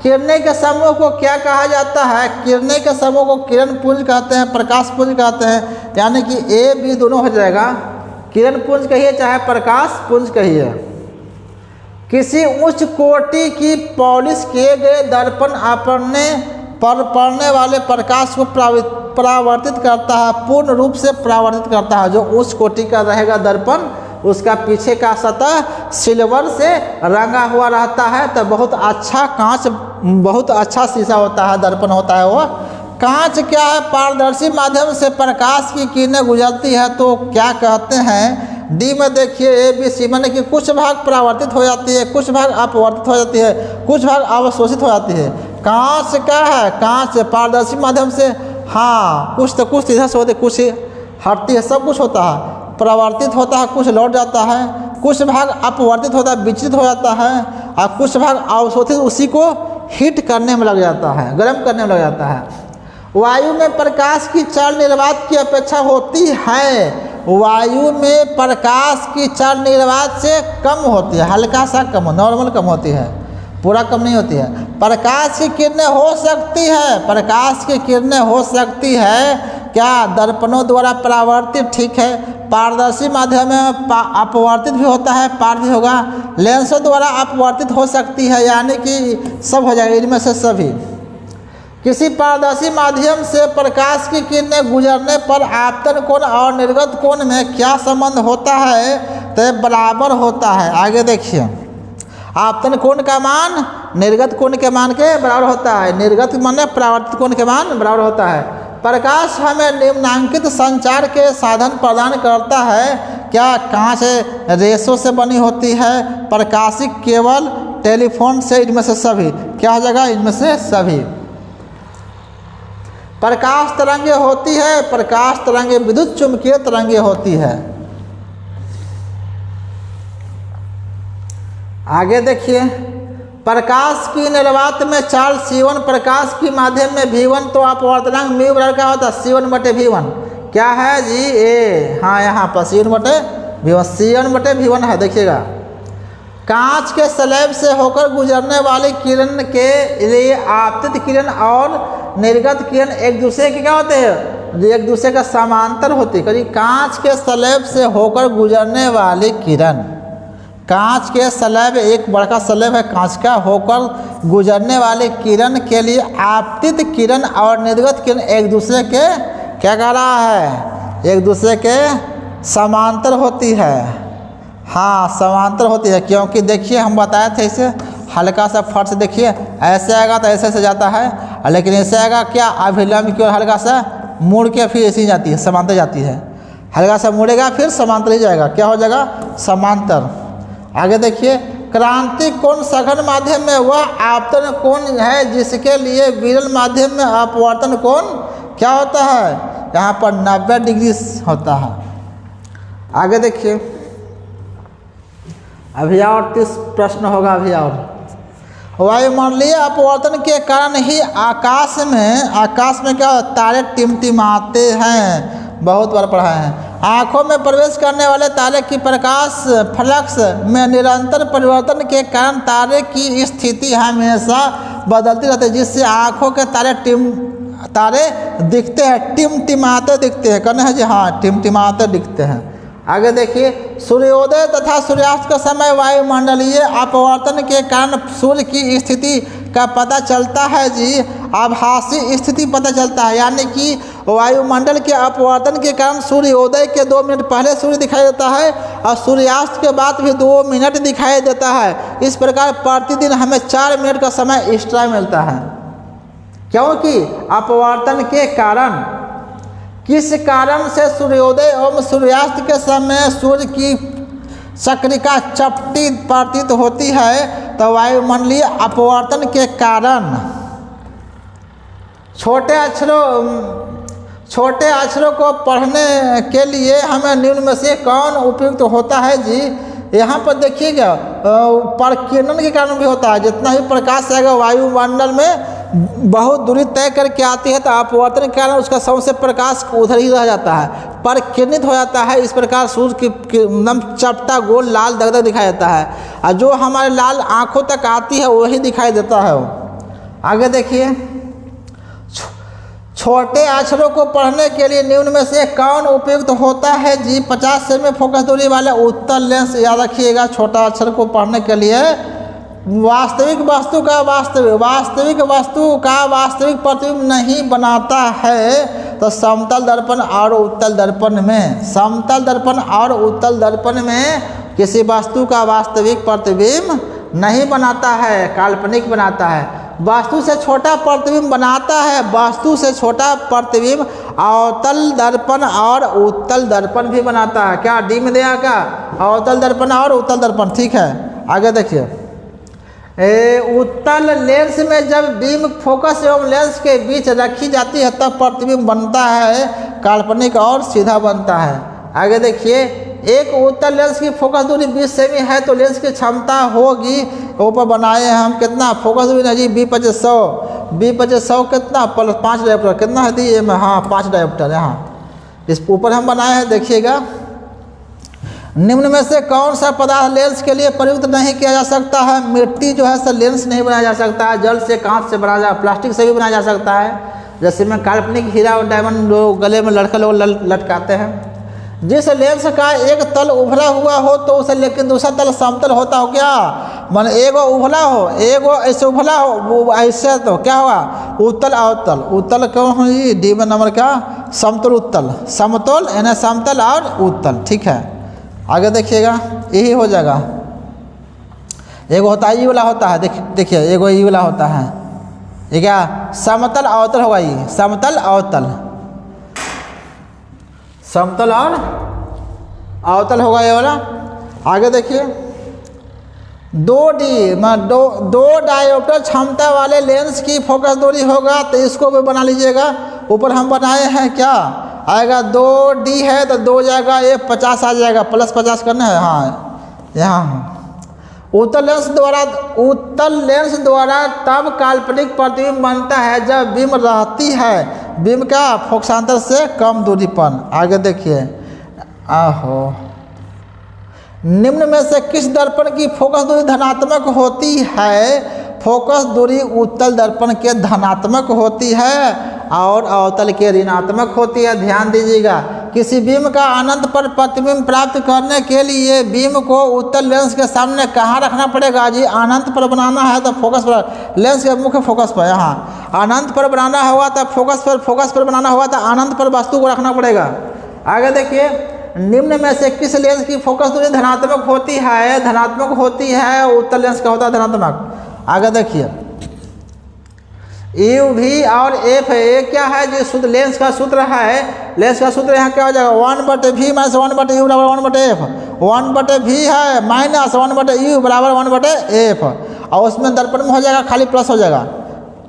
किरणें के समूह को क्या कहा जाता है? किरणें के समूह को किरण पुंज कहते हैं, प्रकाश पुंज कहते हैं, यानी कि ए बी दोनों हो जाएगा। किरण पुंज कहिए चाहे प्रकाश पुंज कहिए। किसी उच्च कोटि की पॉलिश किए गए दर्पण अपने पर पड़ने वाले प्रकाश को परावर्तित करता है, पूर्ण रूप से परावर्तित करता है। जो उच्च कोटि का रहेगा दर्पण, उसका पीछे का सतह सिल्वर से रंगा हुआ रहता है, तो बहुत अच्छा कांच, बहुत अच्छा शीशा होता है, दर्पण होता है वो। कांच क्या है? पारदर्शी माध्यम से प्रकाश की किरणें गुजरती है, तो क्या कहते हैं? डी में देखिए, ए बी सी, माने कि कुछ भाग परावर्तित हो जाती है, कुछ भाग अपवर्तित हो जाती है, कुछ भाग अवशोषित हो जाती है। कांच क्या है? कांच पारदर्शी माध्यम से, हाँ, कुछ इधर से होते, कुछ हटती है, सब कुछ होता है, परावर्तित होता है, कुछ लौट जाता है, कुछ भाग अपवर्तित होता है, विचलित हो जाता है, और कुछ भाग अवशोषित उसी को हीट करने में लग जाता है, गर्म करने में लग जाता है। वायु में प्रकाश की चाल निर्वात की अपेक्षा होती है। वायु में प्रकाश की चर निर्वात से कम होती है, हल्का सा कम, नॉर्मल कम होती है, पूरा कम नहीं होती है। प्रकाश की किरणें हो सकती है, प्रकाश की किरणें हो सकती है क्या दर्पणों द्वारा परावर्तित, ठीक है। पारदर्शी माध्यम में अपवर्तित भी होता है, पार भी होगा। लेंसों द्वारा अपवर्तित हो सकती है, यानी कि सब हो जाएगा इनमें से सभी। किसी पारदर्शी माध्यम से प्रकाश की किरणें गुजरने पर आपतन कोण और निर्गत कोण में क्या संबंध होता है, तो बराबर होता है। आगे देखिए, आपतन कोण का मान निर्गत कोण के मान के बराबर होता है, निर्गत माने परावर्तित कोण के मान बराबर होता है। प्रकाश हमें निम्नांकित संचार के साधन प्रदान करता है क्या, कांच रेशों से बनी होती है, प्रकाशिक केवल, टेलीफोन से, इनमें से सभी। क्या हो जाएगा, इनमें से सभी। प्रकाश तरंगे होती है, प्रकाश तरंगे विद्युत चुंबकीय तरंगे होती है। आगे देखिए, प्रकाश की निर्वात में चार्ज C1, प्रकाश के माध्यम में V1, तो अपवर्तनांक म्यू बराबर क्या होता है, C1/V1। क्या है जी, ए, हाँ यहाँ पर C1/V1 है। देखिएगा, कांच के स्लैब से होकर गुजरने वाली किरण के लिए आपतित किरण और निर्गत किरण एक दूसरे के क्या होते हैं, एक दूसरे का समांतर होती है। कांच के स्लैब से होकर गुजरने वाली किरण, कांच के स्लैब, एक बड़का स्लैब है कांच का, होकर गुजरने वाली किरण के लिए आपतित किरण और निर्गत किरण एक दूसरे के क्या कह रहा है, एक दूसरे के समांतर होती है। हाँ, समांतर होती है, क्योंकि देखिए हम बताए थे इसे, हल्का सा फर्श देखिए, ऐसे आएगा तो ऐसे से जाता है, लेकिन ऐसे आएगा क्या, अभिलंब की ओर हल्का सा मुड़ के फिर ऐसी जाती है, समांतर जाती है। हल्का सा मुड़ेगा फिर समांतर ही जाएगा, क्या हो जाएगा, समांतर। आगे देखिए, क्रांति कोण सघन माध्यम में वह आपतन कोण है जिसके लिए विरल माध्यम में अपवर्तन कोण क्या होता है, यहाँ पर 90 डिग्री होता है। आगे देखिए, अभी और 30 प्रश्न होगा। अभी और, वायुमंडलीय अपवर्तन के कारण ही आकाश में क्या तारे टिमटिमाते हैं, बहुत बार पढ़ा है। आँखों में प्रवेश करने वाले तारे की प्रकाश फ्लक्स में निरंतर परिवर्तन के कारण तारे की स्थिति हमेशा बदलती रहती है, जिससे आँखों के तारे दिखते हैं, टिमटिमाते दिखते हैं। कहना है जी, हाँ, टिमटिमाते दिखते हैं। आगे देखिए, सूर्योदय तथा सूर्यास्त का समय वायुमंडलीय अपवर्तन के कारण सूर्य की स्थिति का पता चलता है जी, आभासी स्थिति पता चलता है, यानी कि वायुमंडल के अपवर्तन के कारण सूर्योदय के 2 मिनट पहले सूर्य दिखाई देता है और सूर्यास्त के बाद भी 2 मिनट दिखाई देता है। इस प्रकार प्रतिदिन हमें 4 मिनट का समय एक्स्ट्रा मिलता है, क्योंकि अपवर्तन के कारण। किस कारण से सूर्योदय एवं सूर्यास्त के समय सूर्य की चक्रिका चपटी प्रतीत होती है, तो वायुमंडलीय अपवर्तन के कारण। छोटे अक्षरों को पढ़ने के लिए हमें निम्न में से कौन उपयुक्त होता है जी, यहाँ पर देखिएगा, प्रकीर्णन के कारण भी होता है। जितना ही प्रकाश आएगा वायुमंडल में बहुत दूरी तय करके आती है, तो अपवर्तन के कारण उसका सबसे प्रकाश उधर ही रह जाता है, परिकिरणित हो जाता है। इस प्रकार सूर्य की एकदम चपटा गोल लाल दगदग दिखाई देता है, और जो हमारे लाल आँखों तक आती है वही दिखाई देता है वो। आगे देखिए, छोटे अक्षरों को पढ़ने के लिए निम्न में से कौन उपयुक्त होता है जी, 50 सेमी फोकस दूरी वाले उत्तल लेंस। याद रखिएगा, छोटा अक्षर को पढ़ने के लिए वास्तविक वस्तु का वास्तविक प्रतिबिंब नहीं बनाता है, तो समतल दर्पण और उत्तल दर्पण में किसी वस्तु का वास्तविक प्रतिबिंब नहीं बनाता है, काल्पनिक बनाता है। वस्तु से छोटा प्रतिबिंब बनाता है, वस्तु से छोटा प्रतिबिंब अवतल दर्पण और उत्तल दर्पण भी बनाता है। क्या डी में दिया क्या, अवतल दर्पण और उत्तल दर्पण, ठीक है। आगे देखिए, उत्तल लेंस में जब बीम फोकस एवं लेंस के बीच रखी जाती है तब प्रतिबिंब बनता है, काल्पनिक और सीधा बनता है। आगे देखिए, एक उत्तल लेंस की फोकस दूरी 20 सेमी है, तो लेंस की क्षमता होगी, ऊपर बनाए हम कितना, फोकस दूरी जी 20/100 कितना, +5 डायोप्टर कितना है दी, हाँ 5 डायोप्टर। यहाँ इस ऊपर हम बनाए हैं, देखिएगा। निम्न में से कौन सा पदार्थ लेंस के लिए प्रयुक्त नहीं किया जा सकता है? मिट्टी जो है सर लेंस नहीं बनाया जा सकता है। जल से, कांच से बनाया जा, प्लास्टिक से भी बनाया जा सकता है। जैसे में काल्पनिक हीरा और डायमंड जो गले में लड़के लोग लटकाते हैं। जिस लेंस का एक तल उभरा हुआ हो तो उसे लेकिन दूसरा तल समतल होता हो क्या? मान एगो उभला हो, एगो ऐसे उभला हो, वो ऐसे तो क्या होगा? उत्तल अवतल। उत्तल क्यों हुई? डी में नंबर क्या? समतल उत्तल। समतल यानी समतल और उत्तल। ठीक है, आगे देखिएगा, यही हो जाएगा। एगो होता है, ये वाला होता है, देखिए एगो ये वाला होता है, ये क्या? समतल अवतल होगा। ये समतल अवतल, समतल और अवतल होगा ये वाला। आगे देखिए, 2 डायोप्टर क्षमता वाले लेंस की फोकस दूरी होगा तो इसको भी बना लीजिएगा। ऊपर हम बनाए हैं क्या आएगा? 2D है तो 2 जाएगा, ये 50 आ जाएगा, प्लस 50 करना है। हाँ, यहाँ उत्तल लेंस द्वारा तब काल्पनिक प्रतिबिंब बनता है जब बीम रहती है बीम का फोकसांतर से कम दूरी पर। आगे देखिए, आहो, निम्न में से किस दर्पण की फोकस दूरी धनात्मक होती है? फोकस दूरी उत्तल दर्पण के धनात्मक होती है और अवतल के ऋणात्मक होती है। ध्यान दीजिएगा, किसी बीम का अनंत पर प्रतिबिंब प्राप्त करने के लिए बीम को उत्तल लेंस के सामने कहाँ रखना पड़ेगा जी? अनंत पर बनाना है तो फोकस पर, लेंस के मुख्य फोकस पर। यहाँ अनंत पर बनाना हुआ तो फोकस पर बनाना हुआ तो अनंत पर वस्तु को रखना पड़ेगा। आगे देखिए, निम्न में से किस लेंस की फोकस दूरी धनात्मक होती है? धनात्मक होती है, उत्तल लेंस का होता है धनात्मक। आगे देखिए, यू भी और एफ है, ये क्या है जी? सूत्र, लेंस का सूत्र है। लेंस का सूत्र यहाँ क्या हो जाएगा? 1/v माइनस 1/u बराबर 1/f। 1/v है माइनस 1/u बराबर 1/f। और उसमें दर्पण में हो जाएगा खाली प्लस हो जाएगा।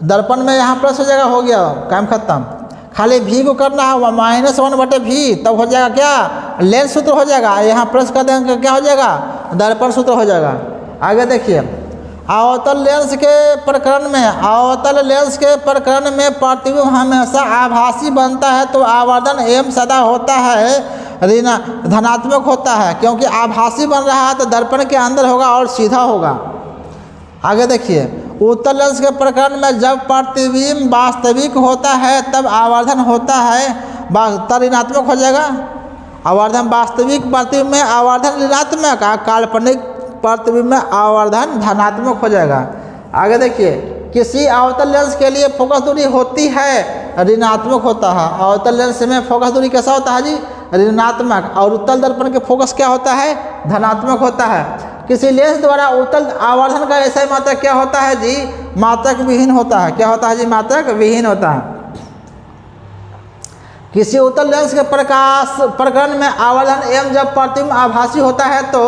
दर्पण में यहाँ प्लस हो जाएगा, हो गया काम खत्म। खाली v को करना है माइनस 1/v, तब हो जाएगा क्या? लेंस सूत्र हो जाएगा। यहाँ प्लस कर देंगे क्या हो जाएगा? दर्पण सूत्र हो जाएगा। आगे देखिए, अवतल लेंस के प्रकरण में प्रतिबिंब हमेशा आभासी बनता है तो आवर्धन एम सदा होता है धनात्मक होता है, क्योंकि आभासी बन रहा है तो दर्पण के अंदर होगा और सीधा होगा। आगे देखिए, उत्तल लेंस के प्रकरण में जब प्रतिबिंब वास्तविक होता है तब आवर्धन होता है, तब ऋणात्मक हो जाएगा। आवर्धन वास्तविक प्रतिबिंब में आवर्धन ऋणात्मक, काल्पनिक प्रतिबिंब में आवर्धन धनात्मक हो जाएगा। आगे देखिए, किसी अवतल लेंस के लिए फोकस दूरी होती है ऋणात्मक होता है। अवतल लेंस में फोकस दूरी कैसा होता है जी? ऋणात्मक। और उत्तल दर्पण के फोकस क्या होता है? धनात्मक होता है। किसी लेंस द्वारा उत्तल आवर्धन का ऐसा मात्रक क्या होता है जी? मात्रक विहीन होता है। क्या होता है जी? मात्रक विहीन होता है। किसी उत्तल लेंस के प्रकरण में आवर्धन एम जब प्रतिबिंब आभासी होता है तो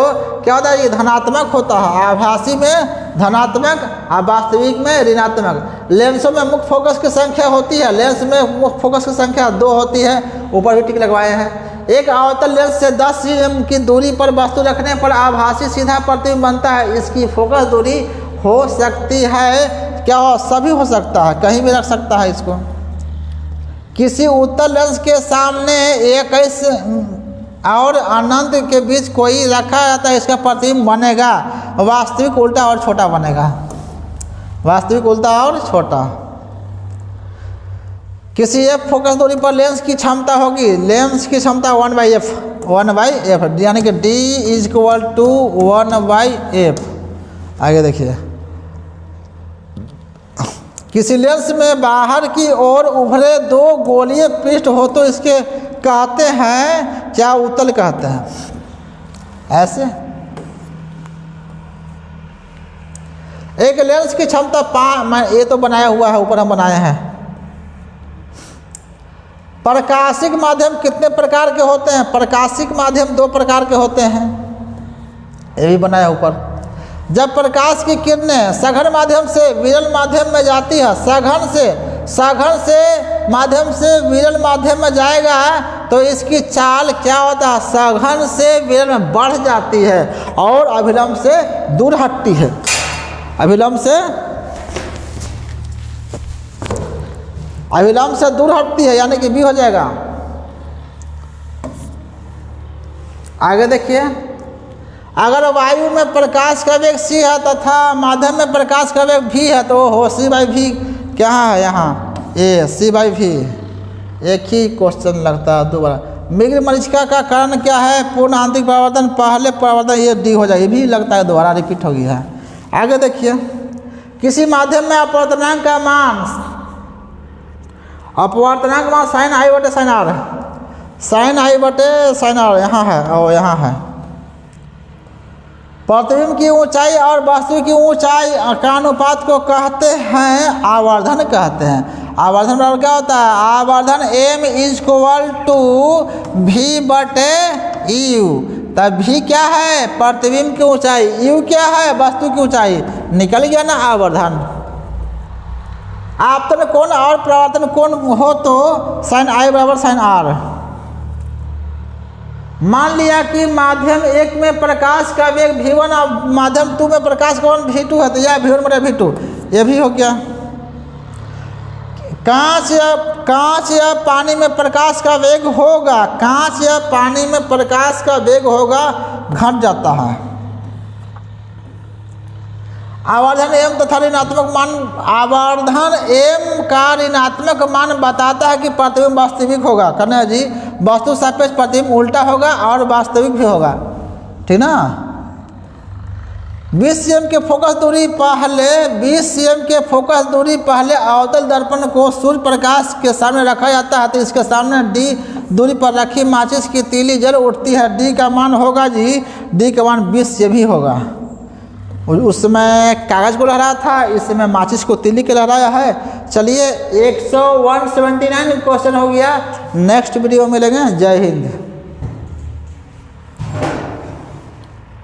क्या होता है? ये धनात्मक होता है। आभासी में धनात्मक और वास्तविक में ऋणात्मक। लेंसों में मुख्य फोकस की संख्या होती है, लेंस में मुख्य फोकस की संख्या 2 होती है। ऊपर भी टिक लगवाए हैं। एक अवतल लेंस से 10 cm की दूरी पर वस्तु रखने पर आभासी सीधा प्रतिबिंब बनता है। इसकी फोकस दूरी हो सकती है, क्या हो? सभी हो सकता है, कहीं भी रख सकता है इसको। किसी उत्तल लेंस के सामने 21 और अनंत के बीच कोई रखा जाता है, इसका प्रतिबिंब बनेगा वास्तविक उल्टा और छोटा बनेगा। वास्तविक उल्टा और छोटा। किसी एक फोकस दूरी पर लेंस की क्षमता होगी, लेंस की क्षमता 1/f, यानी कि d = 1/f। आगे देखिए, किसी लेंस में बाहर की ओर उभरे 2 गोलीय पृष्ठ हो तो इसके कहते हैं क्या? उत्तल कहते हैं। ऐसे एक लेंस की क्षमता ये तो बनाया हुआ है, ऊपर हम बनाए हैं। प्रकाशिक माध्यम कितने प्रकार के होते हैं? प्रकाशिक माध्यम 2 प्रकार के होते हैं, ये भी बनाया ऊपर। जब प्रकाश की किरणें सघन माध्यम से विरल माध्यम में जाती है, सघन से माध्यम से विरल माध्यम में जाएगा तो इसकी चाल क्या होता है? सघन से विरल में बढ़ जाती है और अभिलंब से दूर हटती है। अभिलंब से दूर हटती है, यानी कि बी हो जाएगा। आगे देखिए, अगर वायु में प्रकाश का वेग c है तथा माध्यम में प्रकाश का वेग v है तो हो c/v क्या है यहाँ a c/v। एक ही क्वेश्चन लगता है दोबारा। मृग मरीचिका का कारण क्या है? पूर्ण आंतरिक परावर्तन, पहले परावर्तन, ये डी हो जाए, ये भी लगता है दोबारा रिपीट हो गया है। आगे देखिए, किसी माध्यम में अपवर्तनांक का मान साइन आई बटे साइन आर, साइन आई बटे साइन आर यहाँ है और यहाँ है। प्रतिबिंब की ऊंचाई और वस्तु की ऊंचाई का अनुपात को कहते हैं आवर्धन कहते हैं। आवर्धन बराबर क्या होता है? आवर्धन m = v बटे u। तब v क्या है? प्रतिबिंब की ऊंचाई, u क्या है? वस्तु की ऊंचाई। निकल गया ना आवर्धन। आपतन कोण और परावर्तन कोण हो तो साइन आई बराबर साइन आर। मान लिया कि माध्यम 1 में प्रकाश का वेग v1 और माध्यम 2 में प्रकाश का वेग v2 है, तो यह v1 बटे v2 ये भी हो गया। कांच या पानी में प्रकाश का वेग होगा, कांच या पानी में प्रकाश का वेग होगा, घट जाता है। आवर्धन m तथा ऋणात्मक मान, आवर्धन m का ऋणात्मक मान बताता है कि प्रतिबिंब वास्तविक होगा। करना जी, वस्तु सापेक्ष प्रतिबिंब उल्टा होगा और वास्तविक भी होगा, ठीक ना। 20 cm के फोकस दूरी पहले 20 cm के फोकस दूरी पहले अवतल दर्पण को सूर्य प्रकाश के सामने रखा जाता है, तो इसके सामने d दूरी पर रखी माचिस की तीली जल उठती है। d का मान होगा जी, d का मान 20 से भी होगा। उस समय कागज को लहराया था, इस समय माचिस को तीली के लहराया है। चलिए 179 क्वेश्चन हो गया। नेक्स्ट वीडियो में मिलेंगे। जय हिंद।